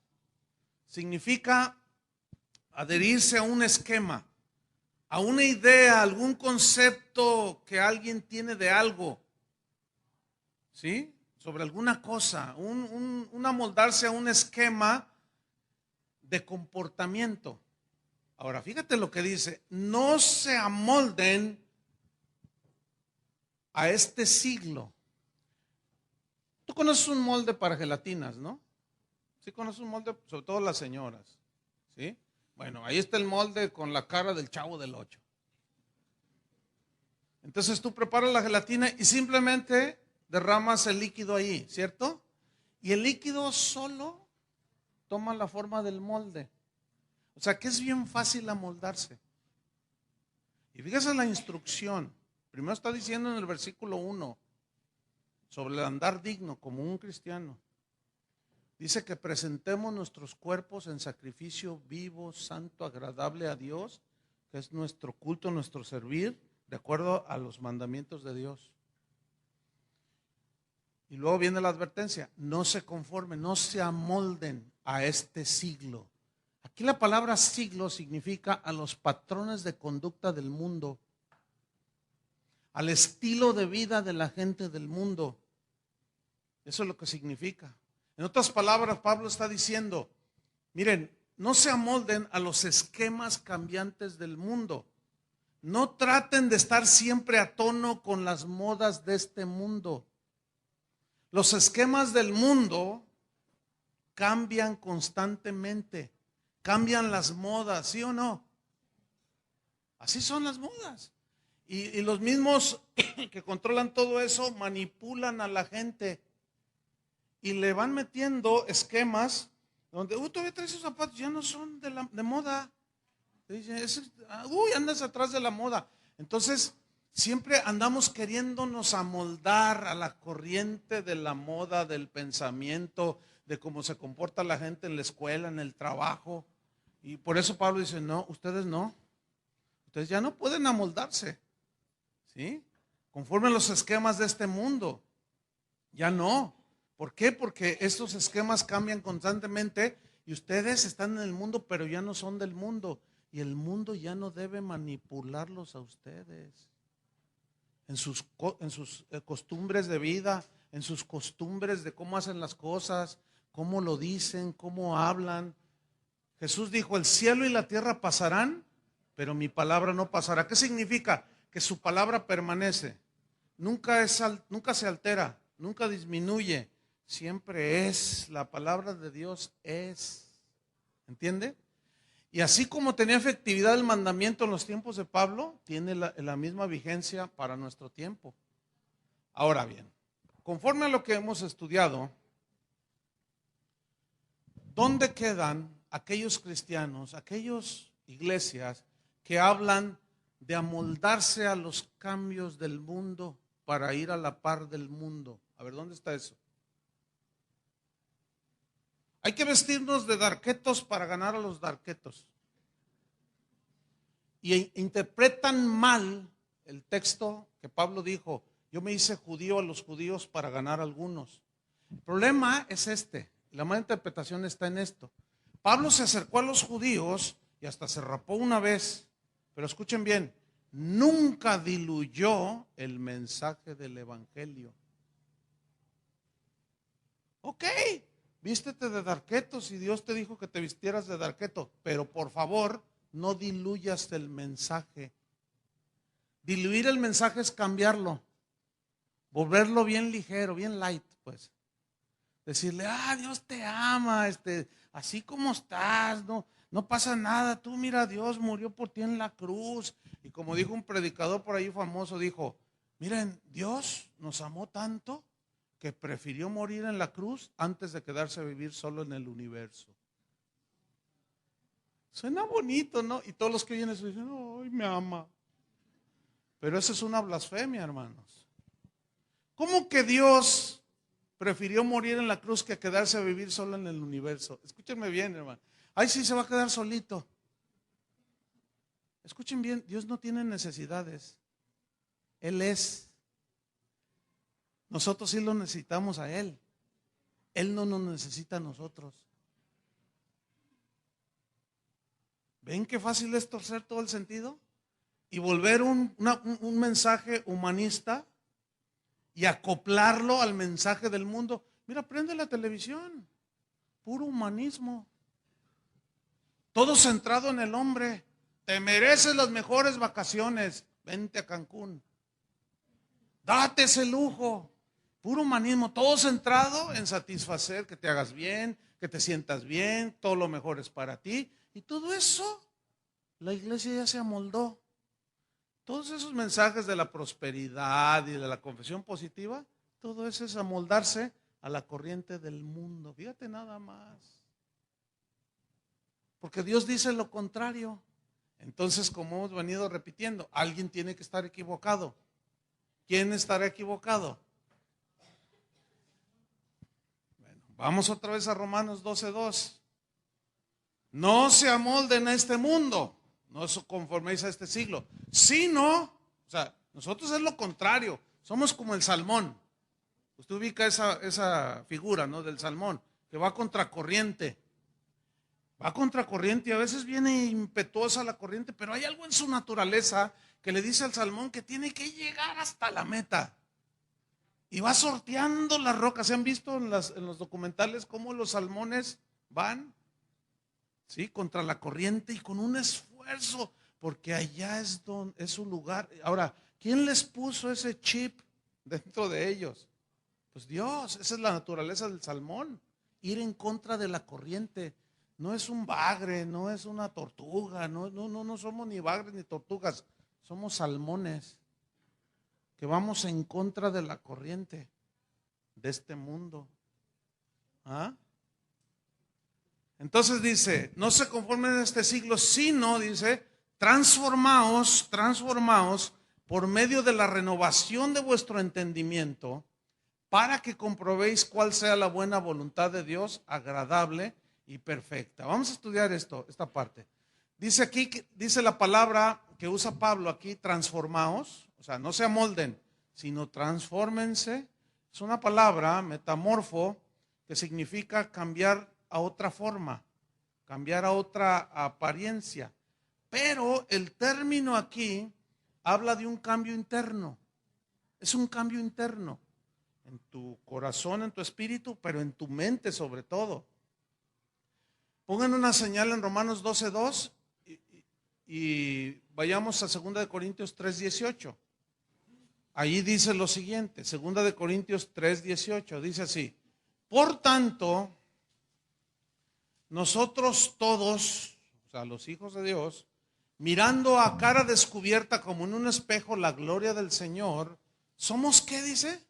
Significa adherirse a un esquema, a una idea, a algún concepto que alguien tiene de algo, ¿sí? Sobre alguna cosa, un amoldarse a un esquema de comportamiento. Ahora, fíjate lo que dice, no se amolden a este siglo. Tú conoces un molde para gelatinas, ¿no? Sí conoces un molde, sobre todo las señoras, ¿sí? Bueno, ahí está el molde con la cara del Chavo del 8. Entonces tú preparas la gelatina y simplemente derramas el líquido ahí, ¿cierto? Y el líquido solo toma la forma del molde. O sea que es bien fácil amoldarse. Y fíjese la instrucción. Primero está diciendo en el versículo 1 sobre el andar digno como un cristiano. Dice que presentemos nuestros cuerpos en sacrificio vivo, santo, agradable a Dios, que es nuestro culto, nuestro servir, de acuerdo a los mandamientos de Dios. Y luego viene la advertencia, no se conformen, no se amolden a este siglo. Aquí la palabra siglo significa a los patrones de conducta del mundo, al estilo de vida de la gente del mundo. Eso es lo que significa. En otras palabras, Pablo está diciendo, miren, no se amolden a los esquemas cambiantes del mundo. No traten de estar siempre a tono con las modas de este mundo. Los esquemas del mundo cambian constantemente. Cambian las modas, ¿sí o no? Así son las modas. Y los mismos que controlan todo eso manipulan a la gente. Y le van metiendo esquemas donde, todavía traes esos zapatos, ya no son de moda. Te dicen, uy, andas atrás de la moda. Entonces, siempre andamos queriéndonos amoldar a la corriente de la moda, del pensamiento, de cómo se comporta la gente en la escuela, en el trabajo. Y por eso Pablo dice, no, ustedes no. Ustedes ya no pueden amoldarse, ¿sí? Conforme a los esquemas de este mundo. Ya no. ¿Por qué? Porque estos esquemas cambian constantemente y ustedes están en el mundo, pero ya no son del mundo. Y el mundo ya no debe manipularlos a ustedes en sus costumbres de vida, en sus costumbres de cómo hacen las cosas, cómo lo dicen, cómo hablan. Jesús dijo, el cielo y la tierra pasarán, pero mi palabra no pasará. ¿Qué significa? Que su palabra permanece. Nunca se altera, nunca disminuye. Siempre es, la palabra de Dios es. ¿Entiende? Y así como tenía efectividad el mandamiento en los tiempos de Pablo, tiene la misma vigencia para nuestro tiempo. Ahora bien, conforme a lo que hemos estudiado, ¿dónde quedan aquellos cristianos, aquellas iglesias que hablan de amoldarse a los cambios del mundo para ir a la par del mundo? A ver, ¿dónde está eso? Hay que vestirnos de darquetos para ganar a los darquetos. Y interpretan mal el texto que Pablo dijo, yo me hice judío a los judíos para ganar a algunos. El problema es la mala interpretación está en esto. Pablo se acercó a los judíos y hasta se rapó una vez, pero escuchen bien, nunca diluyó el mensaje del evangelio. Ok, vístete de darqueto si Dios te dijo que te vistieras de darqueto, pero por favor no diluyas el mensaje. Diluir el mensaje es cambiarlo, volverlo bien ligero, bien light, pues. Decirle, Dios te ama, así como estás, no pasa nada, tú mira, Dios murió por ti en la cruz. Y como dijo un predicador por ahí famoso, dijo, miren, Dios nos amó tanto que prefirió morir en la cruz antes de quedarse a vivir solo en el universo. Suena bonito, ¿no? Y todos los que oyen eso dicen, ay, me ama. Pero eso es una blasfemia, hermanos. ¿Cómo que Dios prefirió morir en la cruz que quedarse a vivir solo en el universo? Escúchenme bien, hermano. Ay, sí, se va a quedar solito. Escuchen bien, Dios no tiene necesidades. Él es. Nosotros sí lo necesitamos a Él. Él no nos necesita a nosotros. ¿Ven qué fácil es torcer todo el sentido? Y volver un mensaje humanista y acoplarlo al mensaje del mundo. Mira, prende la televisión. Puro humanismo. Todo centrado en el hombre. Te mereces las mejores vacaciones. Vente a Cancún. Date ese lujo. Puro humanismo. Todo centrado en satisfacer, que te hagas bien, que te sientas bien, todo lo mejor es para ti. Y todo eso, la iglesia ya se amoldó. Todos esos mensajes de la prosperidad y de la confesión positiva, todo eso es amoldarse a la corriente del mundo. Fíjate nada más. Porque Dios dice lo contrario. Entonces, como hemos venido repitiendo, alguien tiene que estar equivocado. ¿Quién estará equivocado? Bueno, vamos otra vez a Romanos 12:2. No se amolden a este mundo, no os conforméis a este siglo, sino, o sea, nosotros es lo contrario, somos como el salmón. Usted ubica esa figura, ¿no? Del salmón, que va contracorriente. Va contracorriente y a veces viene impetuosa la corriente, pero hay algo en su naturaleza que le dice al salmón que tiene que llegar hasta la meta. Y va sorteando las rocas. ¿Se han visto en los documentales cómo los salmones van? ¿Sí? Contra la corriente y con un esfuerzo, porque allá es su lugar. Ahora, ¿quién les puso ese chip dentro de ellos? Pues Dios. Esa es la naturaleza del salmón, ir en contra de la corriente. No es un bagre, no es una tortuga, no somos ni bagres ni tortugas, somos salmones que vamos en contra de la corriente de este mundo. ¿Ah? Entonces dice, no se conformen en este siglo, sino, dice, transformaos por medio de la renovación de vuestro entendimiento, para que comprobéis cuál sea la buena voluntad de Dios, agradable y perfecta. Vamos a estudiar esta parte. Dice aquí, dice la palabra que usa Pablo aquí, transformaos, o sea, no se amolden, sino transfórmense. Es una palabra, metamorfo, que significa cambiar a otra forma, cambiar a otra apariencia. Pero el término aquí habla de un cambio interno. Es un cambio interno en tu corazón, en tu espíritu, pero en tu mente sobre todo. Pongan una señal en Romanos 12:2 y vayamos a 2 Corintios 3:18. Ahí dice lo siguiente, 2 Corintios 3:18, dice así: por tanto, nosotros todos, o sea, los hijos de Dios, mirando a cara descubierta como en un espejo la gloria del Señor, somos, ¿qué dice?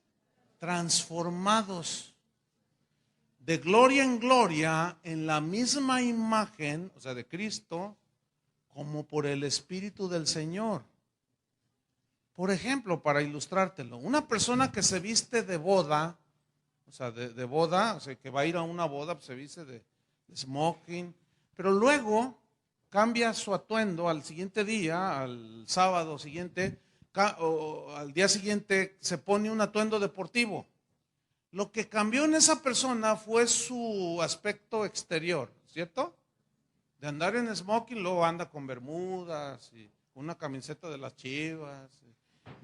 Transformados de gloria en gloria en la misma imagen, o sea, de Cristo, como por el Espíritu del Señor. Por ejemplo, para ilustrártelo, una persona que se viste de boda, o sea, de boda, o sea, que va a ir a una boda, pues se viste de smoking, pero luego cambia su atuendo al siguiente día, al sábado siguiente, o al día siguiente se pone un atuendo deportivo. Lo que cambió en esa persona fue su aspecto exterior, ¿cierto? De andar en smoking, luego anda con bermudas y una camiseta de las Chivas,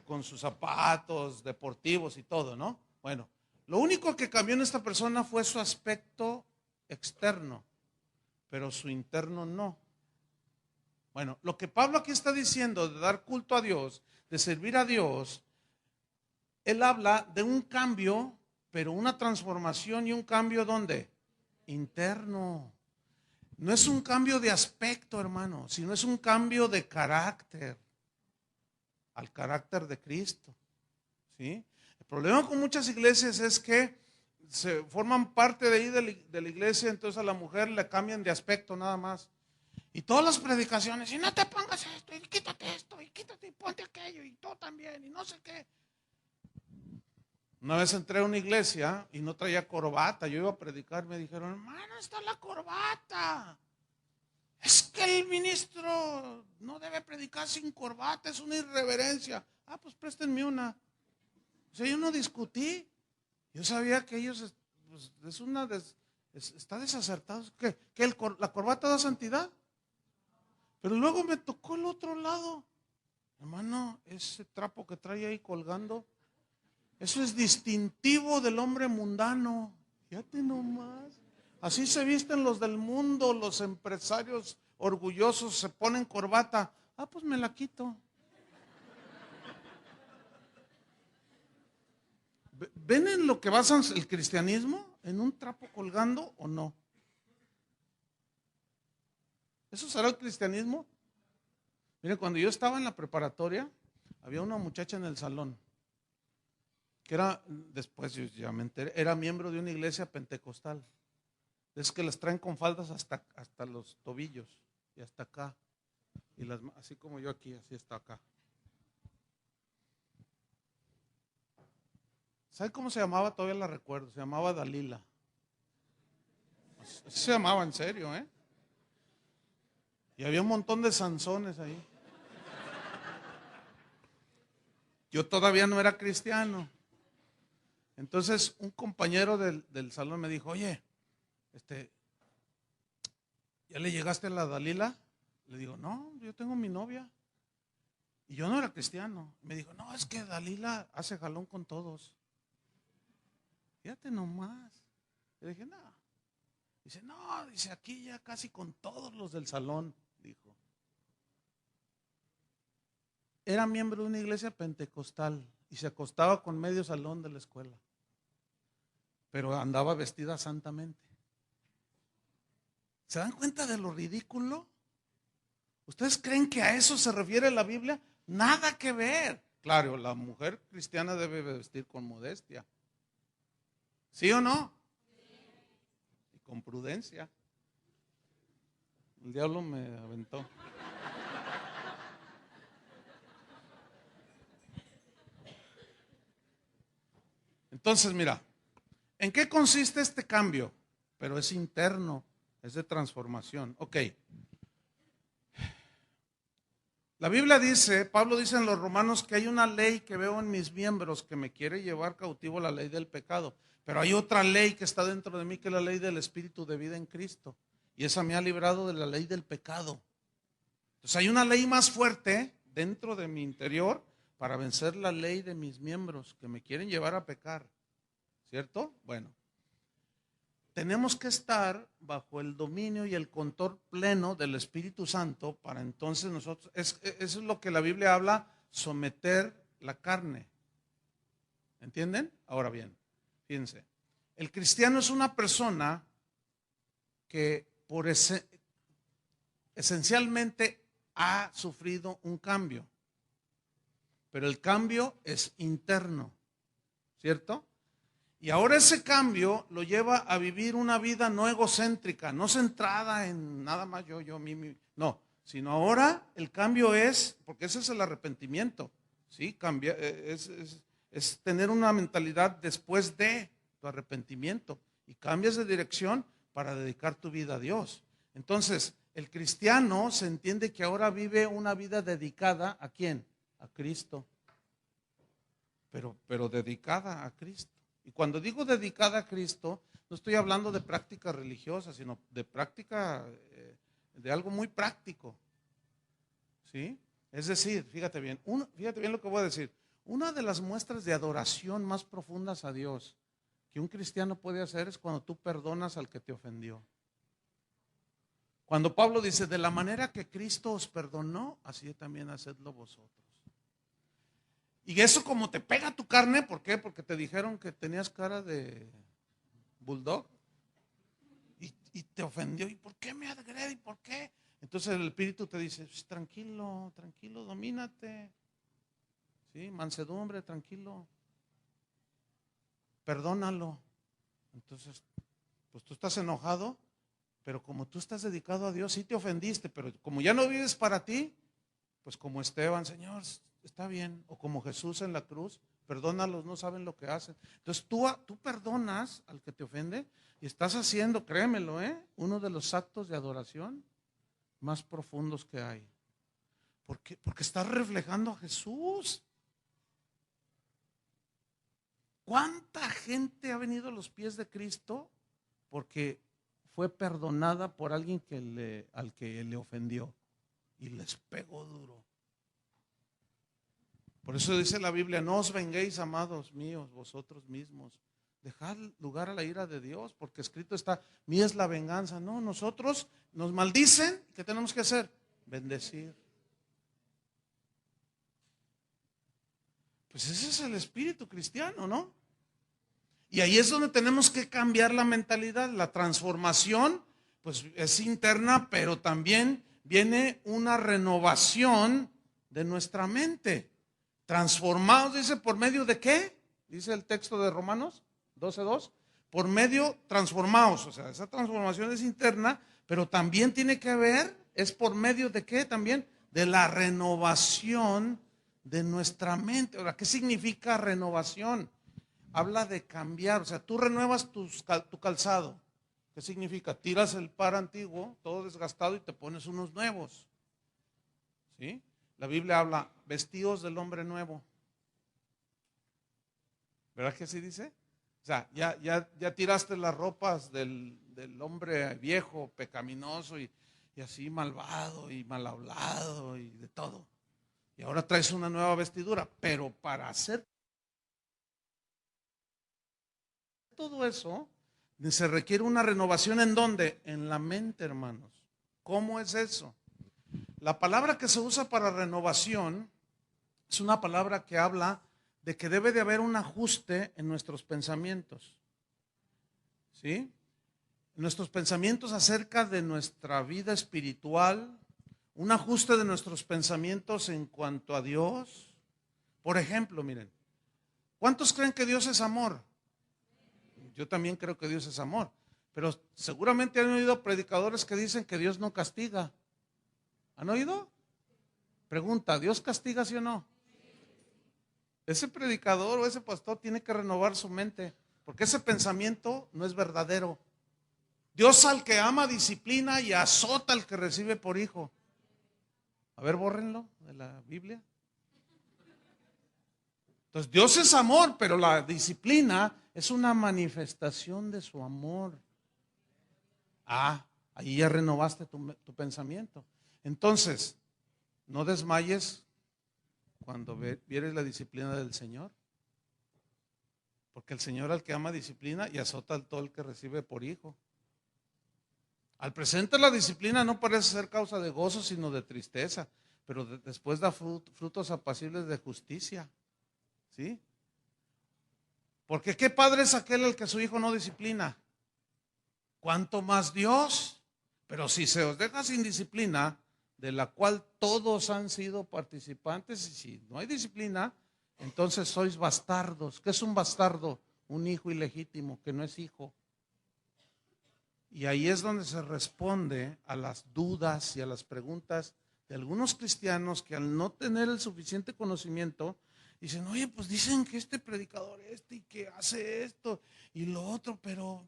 con sus zapatos deportivos y todo, ¿no? Bueno, lo único que cambió en esta persona fue su aspecto externo, pero su interno no. Bueno, lo que Pablo aquí está diciendo de dar culto a Dios, de servir a Dios, él habla de un cambio, pero una transformación y un cambio ¿dónde? Interno. No es un cambio de aspecto, hermano, sino es un cambio de carácter, al carácter de Cristo. ¿Sí? El problema con muchas iglesias es que se forman parte de ahí de la iglesia, entonces a la mujer le cambian de aspecto nada más. Y todas las predicaciones, y no te pongas esto, y quítate esto, y quítate, y ponte aquello, y tú también, y no sé qué. Una vez entré a una iglesia y no traía corbata. Yo iba a predicar, me dijeron, hermano, está la corbata. Es que el ministro no debe predicar sin corbata, es una irreverencia. Ah, pues préstenme una. O sea, yo no discutí. Yo sabía que ellos, pues, está desacertado. ¿Que la corbata da santidad? Pero luego me tocó el otro lado. Hermano, ese trapo que trae ahí colgando, eso es distintivo del hombre mundano. Fíjate nomás. Así se visten los del mundo, los empresarios orgullosos se ponen corbata. Ah, pues me la quito. ¿Ven en lo que basan el cristianismo? ¿En un trapo colgando o no? ¿Eso será el cristianismo? Mire, cuando yo estaba en la preparatoria, había una muchacha en el salón que era, después yo ya me enteré, era miembro de una iglesia pentecostal. Es que las traen con faldas hasta los tobillos y hasta acá. Y así como yo aquí, así está acá. ¿Sabe cómo se llamaba? Todavía la recuerdo. Se llamaba Dalila. Así se llamaba en serio, ¿eh? Y había un montón de Sansones ahí. Yo todavía no era cristiano. Entonces un compañero del salón me dijo, oye, ¿ya le llegaste a la Dalila? Le digo, no, yo tengo mi novia. Y yo no era cristiano. Me dijo, no, es que Dalila hace jalón con todos. Fíjate nomás. Le dije, no. Dice, no, dice, aquí ya casi con todos los del salón, dijo. Era miembro de una iglesia pentecostal y se acostaba con medio salón de la escuela. Pero andaba vestida santamente. ¿Se dan cuenta de lo ridículo? ¿Ustedes creen que a eso se refiere la Biblia? Nada que ver. Claro, la mujer cristiana debe vestir con modestia. ¿Sí o no? Y con prudencia. El diablo me aventó. Entonces, mira, ¿en qué consiste este cambio? Pero es interno, es de transformación. Ok. La Biblia dice, Pablo dice en los Romanos que hay una ley que veo en mis miembros que me quiere llevar cautivo, la ley del pecado. Pero hay otra ley que está dentro de mí, que es la ley del Espíritu de vida en Cristo. Y esa me ha librado de la ley del pecado. Entonces hay una ley más fuerte dentro de mi interior para vencer la ley de mis miembros que me quieren llevar a pecar. ¿Cierto? Bueno. Tenemos que estar bajo el dominio y el control pleno del Espíritu Santo para entonces nosotros, eso es lo que la Biblia habla, someter la carne. ¿Entienden? Ahora bien, fíjense, el cristiano es una persona que esencialmente ha sufrido un cambio, pero el cambio es interno, ¿cierto? Y ahora ese cambio lo lleva a vivir una vida no egocéntrica, no centrada en nada más yo, mí, no, sino ahora el cambio es, porque ese es el arrepentimiento, ¿sí? Es tener una mentalidad después de tu arrepentimiento y cambias de dirección para dedicar tu vida a Dios. Entonces, el cristiano se entiende que ahora vive una vida dedicada ¿a quién? A Cristo, pero dedicada a Cristo. Y cuando digo dedicada a Cristo, no estoy hablando de práctica religiosa, sino de práctica, de algo muy práctico. ¿Sí? Es decir, fíjate bien lo que voy a decir. Una de las muestras de adoración más profundas a Dios que un cristiano puede hacer es cuando tú perdonas al que te ofendió. Cuando Pablo dice, de la manera que Cristo os perdonó, así también hacedlo vosotros. Y eso como te pega tu carne, ¿por qué? Porque te dijeron que tenías cara de bulldog y te ofendió. ¿Y por qué me agrede? ¿Y por qué? Entonces el Espíritu te dice, tranquilo, domínate. ¿Sí? Mansedumbre, tranquilo. Perdónalo. Entonces, pues tú estás enojado, pero como tú estás dedicado a Dios, sí te ofendiste, pero como ya no vives para ti, pues como Esteban, Señor, está bien, o como Jesús en la cruz, perdónalos, no saben lo que hacen. Entonces tú perdonas al que te ofende y estás haciendo, créemelo, uno de los actos de adoración más profundos que hay. ¿Por qué? Porque estás reflejando a Jesús. ¿Cuánta gente ha venido a los pies de Cristo porque fue perdonada por alguien al que le ofendió y les pegó duro? Por eso dice la Biblia, no os venguéis, amados míos, vosotros mismos. Dejad lugar a la ira de Dios, porque escrito está, mía es la venganza. No, nosotros nos maldicen, ¿qué tenemos que hacer? Bendecir. Pues ese es el espíritu cristiano, ¿no? Y ahí es donde tenemos que cambiar la mentalidad. La transformación, pues es interna, pero también viene una renovación de nuestra mente. Transformados, dice, ¿por medio de qué? Dice el texto de Romanos 12:2. Por medio, transformados. O sea, esa transformación es interna, pero también tiene que ver, ¿es por medio de qué también? De la renovación de nuestra mente. Ahora, ¿qué significa renovación? Habla de cambiar, o sea, tú renuevas tu calzado. ¿Qué significa? Tiras el par antiguo, todo desgastado, y te pones unos nuevos. ¿Sí? La Biblia habla, vestidos del hombre nuevo. ¿Verdad que así dice? O sea, ya tiraste las ropas del hombre viejo, pecaminoso y así malvado y mal hablado y de todo. Y ahora traes una nueva vestidura, pero para hacer todo eso, se requiere una renovación. ¿En dónde? En la mente, hermanos. ¿Cómo es eso? La palabra que se usa para renovación es una palabra que habla de que debe de haber un ajuste en nuestros pensamientos. ¿Sí? Nuestros pensamientos acerca de nuestra vida espiritual, un ajuste de nuestros pensamientos en cuanto a Dios. Por ejemplo, miren, ¿cuántos creen que Dios es amor? Yo también creo que Dios es amor. Pero seguramente han oído predicadores que dicen que Dios no castiga. ¿Han oído? Pregunta, ¿Dios castiga sí o no? Ese predicador o ese pastor tiene que renovar su mente, porque ese pensamiento no es verdadero. Dios al que ama disciplina y azota al que recibe por hijo. A ver, bórrenlo de la Biblia. Entonces, Dios es amor, pero la disciplina es una manifestación de su amor. Ahí ya renovaste tu pensamiento. Entonces, no desmayes cuando vieres la disciplina del Señor. Porque el Señor al que ama disciplina y azota a todo el que recibe por hijo. Al presente la disciplina no parece ser causa de gozo, sino de tristeza, pero después da frutos apacibles de justicia. ¿Sí? Porque ¿qué padre es aquel el que su hijo no disciplina? ¿Cuánto más Dios? Pero si se os deja sin disciplina, de la cual todos han sido participantes, y si no hay disciplina, entonces sois bastardos. ¿Qué es un bastardo? Un hijo ilegítimo, que no es hijo. Y ahí es donde se responde a las dudas y a las preguntas de algunos cristianos que al no tener el suficiente conocimiento, dicen, oye, pues dicen que este predicador y que hace esto y lo otro, pero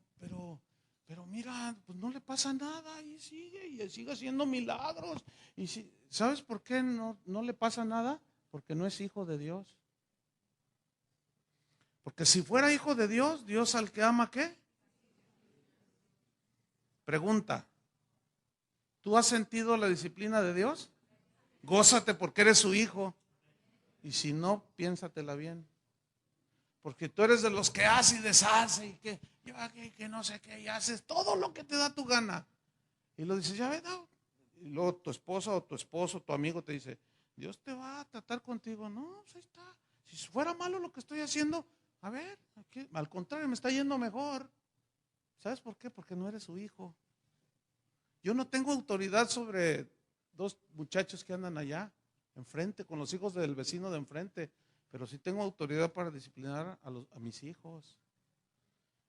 mira, pues no le pasa nada y sigue haciendo milagros. Y ¿sabes por qué no le pasa nada? Porque no es hijo de Dios. Porque si fuera hijo de Dios, Dios al que ama, ¿qué? Pregunta, ¿tú has sentido la disciplina de Dios? Gózate porque eres su hijo. Y si no, piénsatela bien. Porque tú eres de los que hace y deshace y que no sé qué, y haces todo lo que te da tu gana. Y lo dices, ya ves, no. Y luego tu esposa o tu esposo, tu amigo te dice, Dios te va a tratar contigo. No, pues ahí está. Si fuera malo lo que estoy haciendo, a ver, al contrario, me está yendo mejor. ¿Sabes por qué? Porque no eres su hijo. Yo no tengo autoridad sobre dos muchachos que andan allá enfrente, con los hijos del vecino de enfrente, pero sí tengo autoridad para disciplinar a mis hijos.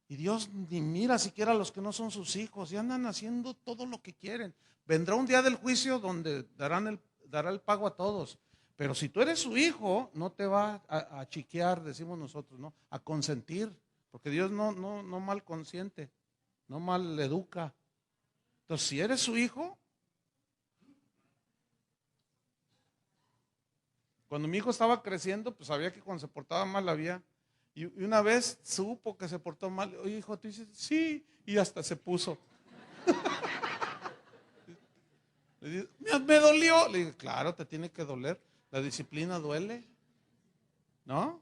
Y Dios ni mira siquiera a los que no son sus hijos y andan haciendo todo lo que quieren. Vendrá un día del juicio donde dará el pago a todos. Pero si tú eres su hijo, no te va a chiquear, decimos nosotros, ¿no? A consentir, porque Dios no mal consiente, no mal educa. Entonces, si eres su hijo, cuando mi hijo estaba creciendo, pues sabía que cuando se portaba mal había. Y una vez supo que se portó mal. Oye, hijo, tú dices, sí, y hasta se puso. Le dije, me dolió. Le dije, claro, te tiene que doler. La disciplina duele, ¿no?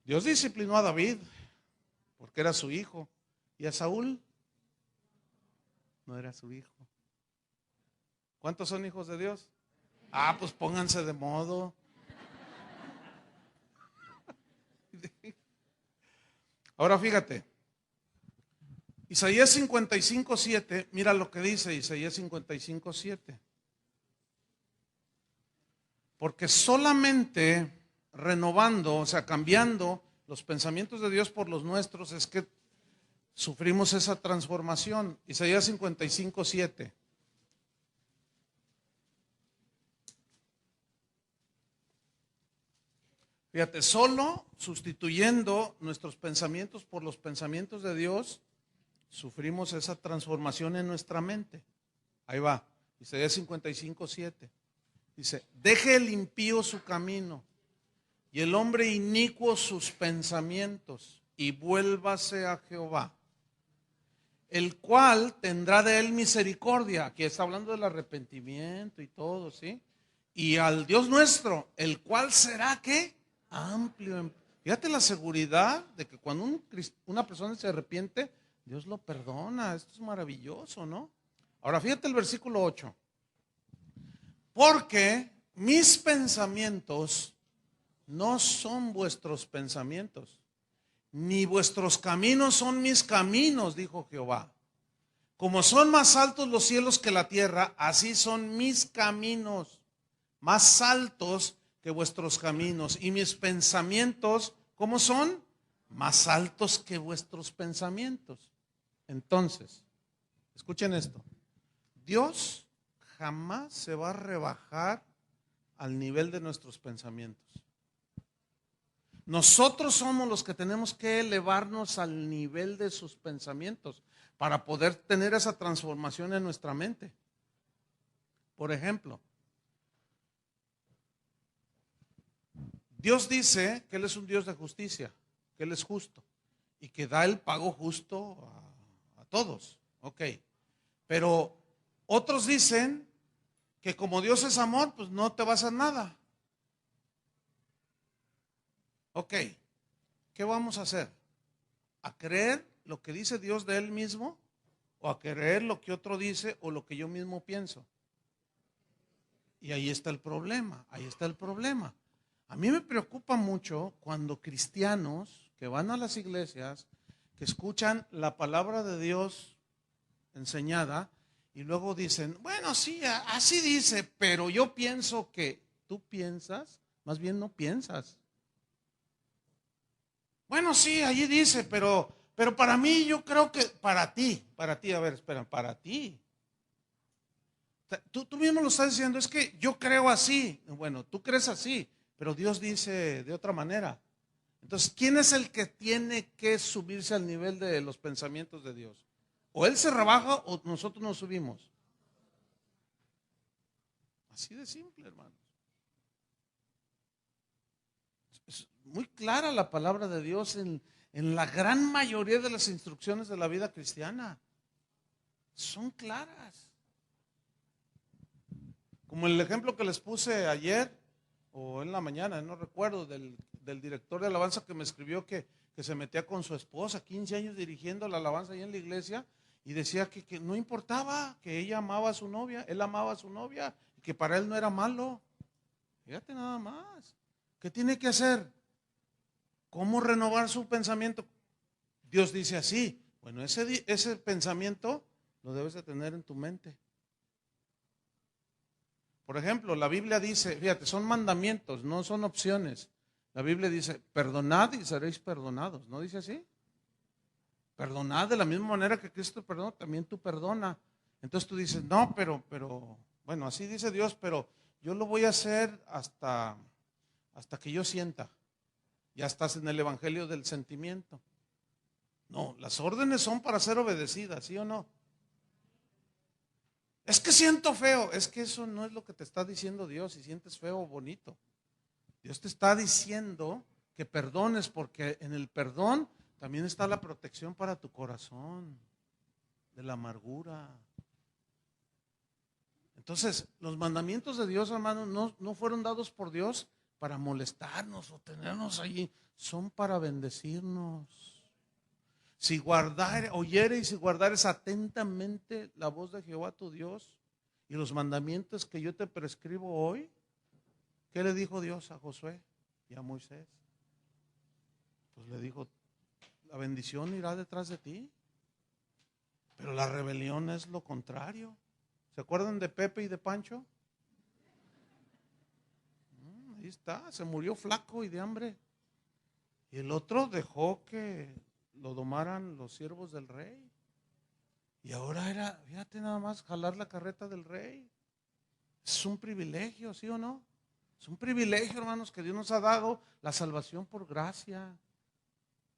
Dios disciplinó a David porque era su hijo. Y a Saúl no era su hijo. ¿Cuántos son hijos de Dios? Pues pónganse de modo. Ahora fíjate, Isaías 55:7, mira lo que dice Isaías 55:7. Porque solamente renovando, o sea, cambiando los pensamientos de Dios por los nuestros, es que sufrimos esa transformación. Isaías 55:7. Fíjate, solo sustituyendo nuestros pensamientos por los pensamientos de Dios, sufrimos esa transformación en nuestra mente. Ahí va, Isaías 55:7. Dice, deje el impío su camino y el hombre inicuo sus pensamientos y vuélvase a Jehová, el cual tendrá de él misericordia. Aquí está hablando del arrepentimiento y todo, ¿sí? Y al Dios nuestro, el cual será, ¿qué? Amplio. Fíjate la seguridad de que cuando una persona se arrepiente, Dios lo perdona. Esto es maravilloso, ¿no? Ahora fíjate el versículo 8. Porque mis pensamientos no son vuestros pensamientos, ni vuestros caminos son mis caminos, dijo Jehová. Como son más altos los cielos que la tierra, así son mis caminos, más altos que vuestros caminos, y mis pensamientos, ¿cómo son? Más altos que vuestros pensamientos. Entonces, escuchen esto. Dios jamás se va a rebajar al nivel de nuestros pensamientos. Nosotros somos los que tenemos que elevarnos al nivel de sus pensamientos para poder tener esa transformación en nuestra mente. Por ejemplo, Dios dice que Él es un Dios de justicia, que Él es justo y que da el pago justo a todos. Ok, pero otros dicen que como Dios es amor, pues no te va a hacer nada. Ok, ¿qué vamos a hacer? ¿A creer lo que dice Dios de Él mismo o a creer lo que otro dice o lo que yo mismo pienso? Y ahí está el problema, ahí está el problema. A mí me preocupa mucho cuando cristianos que van a las iglesias, que escuchan la palabra de Dios enseñada y luego dicen, bueno, sí, así dice, pero yo pienso que tú piensas, más bien no piensas. Bueno, sí, allí dice, pero para mí yo creo que para ti, a ver, espera, para ti. Tú mismo lo estás diciendo, es que yo creo así. Bueno, tú crees así, pero Dios dice de otra manera. Entonces, ¿quién es el que tiene que subirse al nivel de los pensamientos de Dios? O Él se rebaja o nosotros nos subimos. Así de simple, hermanos. Es muy clara la palabra de Dios en la gran mayoría de las instrucciones de la vida cristiana. Son claras. Como el ejemplo que les puse ayer o en la mañana, no recuerdo, del director de alabanza que me escribió que se metía con su esposa, 15 años dirigiendo la alabanza ahí en la iglesia, y decía que no importaba, que ella amaba a su novia, él amaba a su novia, y que para él no era malo. Fíjate nada más. ¿Qué tiene que hacer? ¿Cómo renovar su pensamiento? Dios dice así. Bueno, ese pensamiento lo debes de tener en tu mente. Por ejemplo, la Biblia dice, fíjate, son mandamientos, no son opciones. La Biblia dice, perdonad y seréis perdonados, ¿no dice así? Perdonad de la misma manera que Cristo perdonó, también tú perdona. Entonces tú dices, no, bueno, así dice Dios, pero yo lo voy a hacer hasta que yo sienta. Ya estás en el evangelio del sentimiento. No, las órdenes son para ser obedecidas, ¿sí o no? Es que siento feo, es que eso no es lo que te está diciendo Dios, si sientes feo o bonito. Dios te está diciendo que perdones, porque en el perdón también está la protección para tu corazón, de la amargura. Entonces, los mandamientos de Dios, hermanos, no fueron dados por Dios para molestarnos o tenernos allí, son para bendecirnos. Si oyeres y guardares atentamente la voz de Jehová tu Dios y los mandamientos que yo te prescribo hoy, ¿qué le dijo Dios a Josué y a Moisés? Pues le dijo, la bendición irá detrás de ti, pero la rebelión es lo contrario. ¿Se acuerdan de Pepe y de Pancho? Ahí está, se murió flaco y de hambre. Y el otro dejó que lo domaran los siervos del rey. Y ahora era, fíjate nada más, jalar la carreta del rey. Es un privilegio, ¿sí o no? Es un privilegio, hermanos, que Dios nos ha dado la salvación por gracia.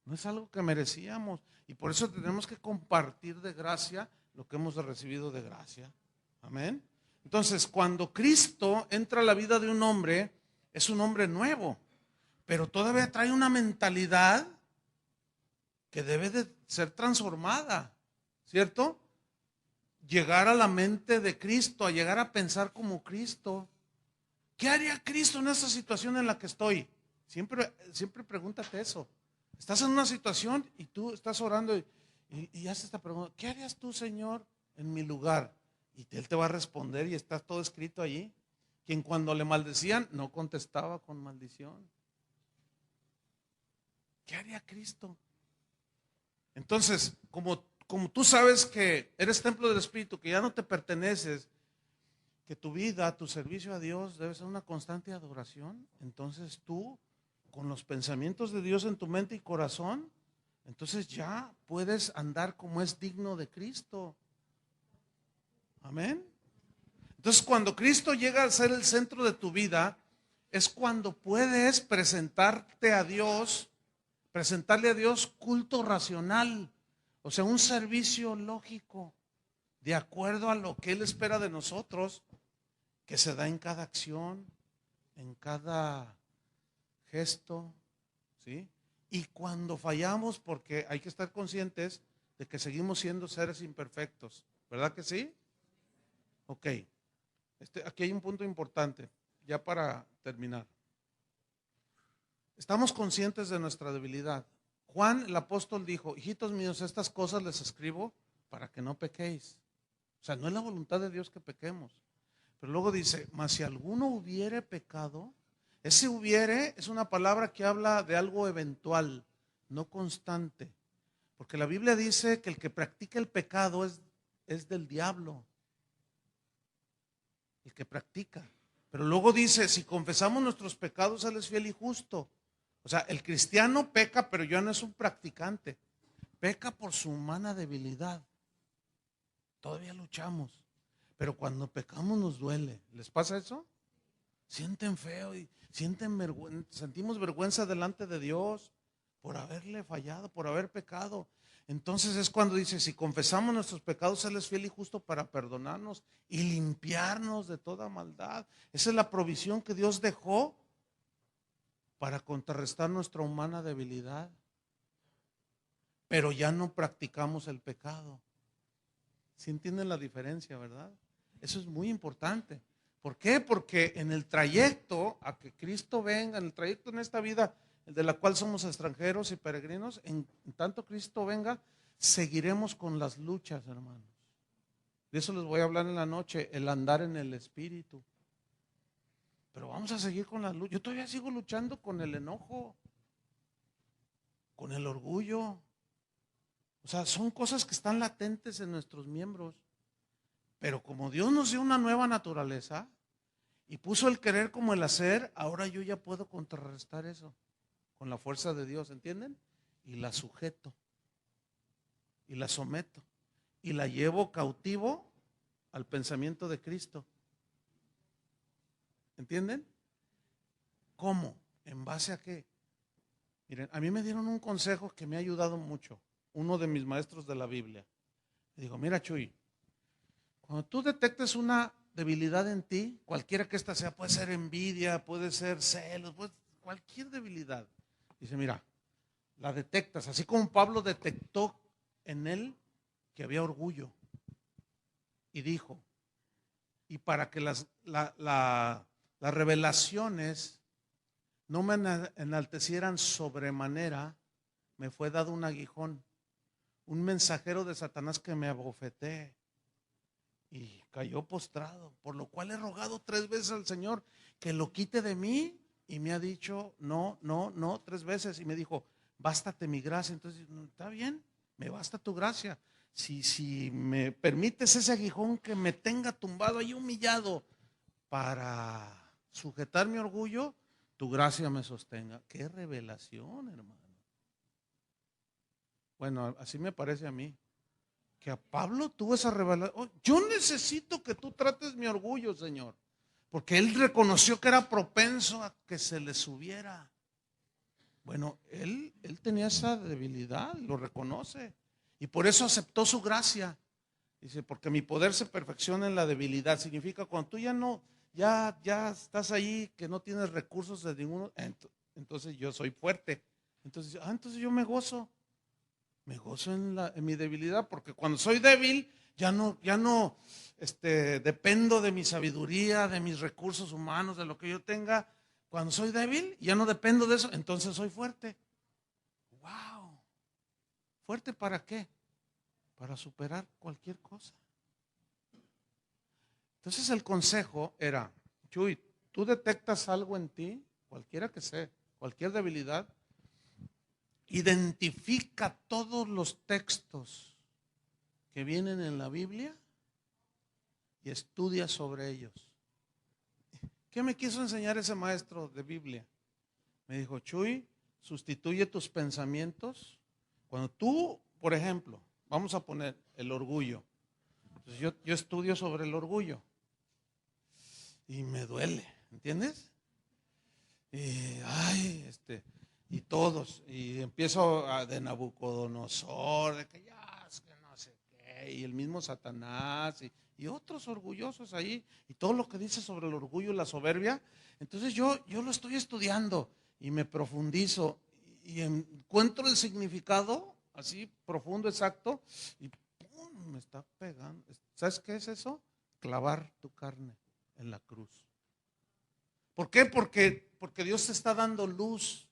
No es algo que merecíamos. Y por eso tenemos que compartir de gracia lo que hemos recibido de gracia. Amén. Entonces, cuando Cristo entra a la vida de un hombre, es un hombre nuevo, pero todavía trae una mentalidad que debe de ser transformada, ¿cierto? Llegar a la mente de Cristo, a llegar a pensar como Cristo. ¿Qué haría Cristo en esta situación en la que estoy? Siempre pregúntate eso. Estás en una situación y tú estás orando y haces esta pregunta, ¿qué harías tú, Señor, en mi lugar? Y Él te va a responder y está todo escrito allí. Quien cuando le maldecían no contestaba con maldición. ¿Qué haría Cristo? Entonces, como tú sabes que eres templo del Espíritu, que ya no te perteneces, que tu vida, tu servicio a Dios debe ser una constante adoración, entonces tú, con los pensamientos de Dios en tu mente y corazón, entonces ya puedes andar como es digno de Cristo. Amén. Entonces, cuando Cristo llega a ser el centro de tu vida, es cuando puedes presentarle a Dios culto racional, o sea, un servicio lógico, de acuerdo a lo que Él espera de nosotros, que se da en cada acción, en cada gesto, ¿sí? Y cuando fallamos, porque hay que estar conscientes de que seguimos siendo seres imperfectos, ¿verdad que sí? Ok. Aquí hay un punto importante, ya para terminar. Estamos conscientes de nuestra debilidad. Juan el apóstol dijo: hijitos míos, estas cosas les escribo para que no pequéis. O sea, no es la voluntad de Dios que pequemos. Pero luego dice: mas si alguno hubiere pecado, ese hubiere es una palabra que habla de algo eventual, no constante. Porque la Biblia dice que el que practica el pecado es del diablo. El que practica. Pero luego dice: si confesamos nuestros pecados, Él es fiel y justo. O sea, el cristiano peca, pero ya no es un practicante. Peca por su humana debilidad. Todavía luchamos. Pero cuando pecamos nos duele. ¿Les pasa eso? Sienten feo y sentimos vergüenza delante de Dios por haberle fallado, por haber pecado. Entonces es cuando dice: si confesamos nuestros pecados, Él es fiel y justo para perdonarnos y limpiarnos de toda maldad. Esa es la provisión que Dios dejó para contrarrestar nuestra humana debilidad. Pero ya no practicamos el pecado. ¿Sí entienden la diferencia, verdad? Eso es muy importante. ¿Por qué? Porque en el trayecto a que Cristo venga, en el trayecto en esta vida, el de la cual somos extranjeros y peregrinos, en tanto Cristo venga, seguiremos con las luchas, hermanos. De eso les voy a hablar en la noche, el andar en el Espíritu. Pero vamos a seguir con las luchas. Yo todavía sigo luchando con el enojo, con el orgullo. O sea, son cosas que están latentes en nuestros miembros. Pero como Dios nos dio una nueva naturaleza y puso el querer como el hacer, ahora yo ya puedo contrarrestar eso con la fuerza de Dios, ¿entienden? Y la sujeto, y la someto, y la llevo cautivo al pensamiento de Cristo. ¿Entienden? ¿Cómo? ¿En base a qué? Miren, a mí me dieron un consejo que me ha ayudado mucho, uno de mis maestros de la Biblia. Me dijo: mira, Chuy, cuando tú detectes una debilidad en ti, cualquiera que ésta sea, puede ser envidia, puede ser celos, cualquier debilidad. Dice: mira, la detectas, así como Pablo detectó en él que había orgullo. Y dijo: y para que las revelaciones no me enaltecieran sobremanera, me fue dado un aguijón, un mensajero de Satanás que me abofeté. Y cayó postrado, por lo cual he rogado 3 veces al Señor que lo quite de mí, y me ha dicho: no, no, no, 3 veces. Y me dijo: bástate mi gracia. Entonces, está bien, me basta tu gracia. Si me permites ese aguijón que me tenga tumbado ahí humillado para sujetar mi orgullo, tu gracia me sostenga. Qué revelación, hermano. Bueno, así me parece a mí. Que a Pablo tuvo esa revelación: oh, yo necesito que tú trates mi orgullo, Señor, porque él reconoció que era propenso a que se le subiera. Bueno, él tenía esa debilidad, lo reconoce, y por eso aceptó su gracia. Dice: porque mi poder se perfecciona en la debilidad. Significa cuando tú ya no, ya estás ahí, que no tienes recursos de ninguno, entonces yo soy fuerte. Entonces yo me gozo. Me gozo en mi debilidad, porque cuando soy débil ya no dependo de mi sabiduría, de mis recursos humanos, de lo que yo tenga. Cuando soy débil, ya no dependo de eso, entonces soy fuerte. ¡Wow! ¿Fuerte para qué? Para superar cualquier cosa. Entonces el consejo era: Chuy, tú detectas algo en ti, cualquiera que sea, cualquier debilidad, identifica todos los textos que vienen en la Biblia y estudia sobre ellos. ¿Qué me quiso enseñar ese maestro de Biblia? Me dijo: Chuy, sustituye tus pensamientos Cuando tú, por ejemplo, vamos a poner el orgullo. Entonces yo estudio sobre el orgullo y me duele, ¿entiendes? Y todos, y empiezo de Nabucodonosor, de que ya, es que no sé qué, y el mismo Satanás, y otros orgullosos ahí, y todo lo que dice sobre el orgullo y la soberbia. Entonces yo lo estoy estudiando y me profundizo y encuentro el significado así profundo, exacto, y ¡pum! Me está pegando. ¿Sabes qué es eso? Clavar tu carne en la cruz. ¿Por qué? Porque Dios te está dando luz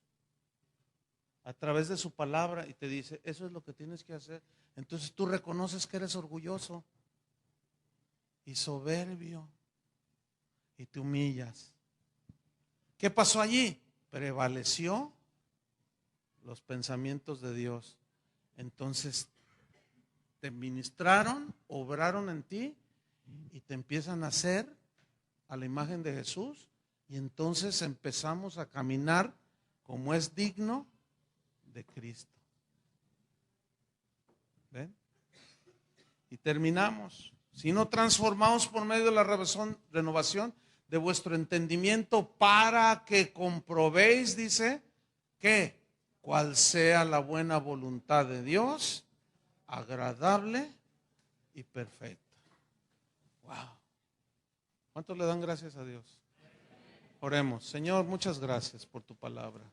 a través de su palabra y te dice, eso es lo que tienes que hacer. Entonces tú reconoces que eres orgulloso y soberbio y te humillas. ¿Qué pasó allí? Prevaleció los pensamientos de Dios. Entonces te ministraron, obraron en ti y te empiezan a hacer a la imagen de Jesús. Y entonces empezamos a caminar como es digno de Cristo. ¿Ven? Y terminamos. Sino transformados por medio de la renovación de vuestro entendimiento para que comprobéis, dice, que cuál sea la buena voluntad de Dios, agradable y perfecta. Wow. ¿Cuántos le dan gracias a Dios? Oremos. Señor, muchas gracias por tu palabra.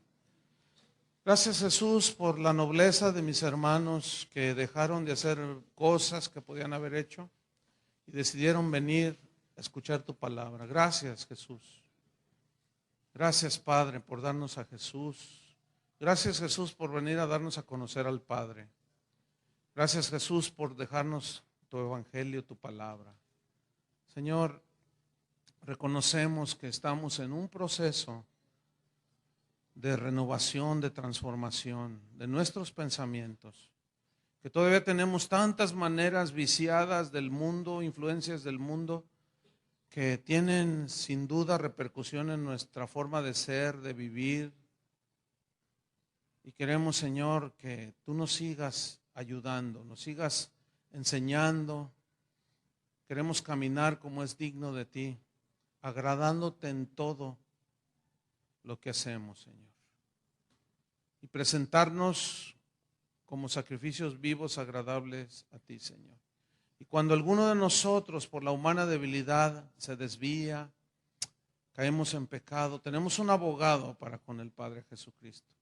Gracias, Jesús, por la nobleza de mis hermanos que dejaron de hacer cosas que podían haber hecho y decidieron venir a escuchar tu palabra. Gracias, Jesús. Gracias, Padre, por darnos a Jesús. Gracias, Jesús, por venir a darnos a conocer al Padre. Gracias, Jesús, por dejarnos tu evangelio, tu palabra. Señor, reconocemos que estamos en un proceso de renovación, de transformación de nuestros pensamientos, que todavía tenemos tantas maneras viciadas del mundo, influencias del mundo, que tienen sin duda repercusión en nuestra forma de ser, de vivir. Y queremos, Señor, que tú nos sigas ayudando, nos sigas enseñando. Queremos caminar como es digno de ti, agradándote en todo lo que hacemos, Señor. Y presentarnos como sacrificios vivos, agradables a ti, Señor. Y cuando alguno de nosotros, por la humana debilidad, se desvía, caemos en pecado, tenemos un abogado para con el Padre Jesucristo.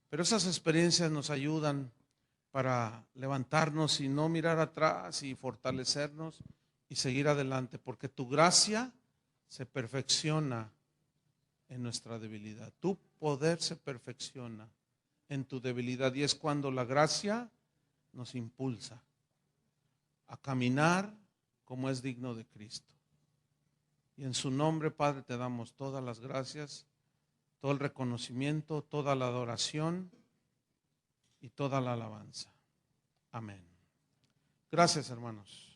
Pero esas experiencias nos ayudan para levantarnos y no mirar atrás y fortalecernos y seguir adelante, porque tu gracia se perfecciona en nuestra debilidad. Tu poder se perfecciona en tu debilidad y es cuando la gracia nos impulsa a caminar como es digno de Cristo. Y en su nombre, Padre, te damos todas las gracias, todo el reconocimiento, toda la adoración y toda la alabanza. Amén. Gracias, hermanos.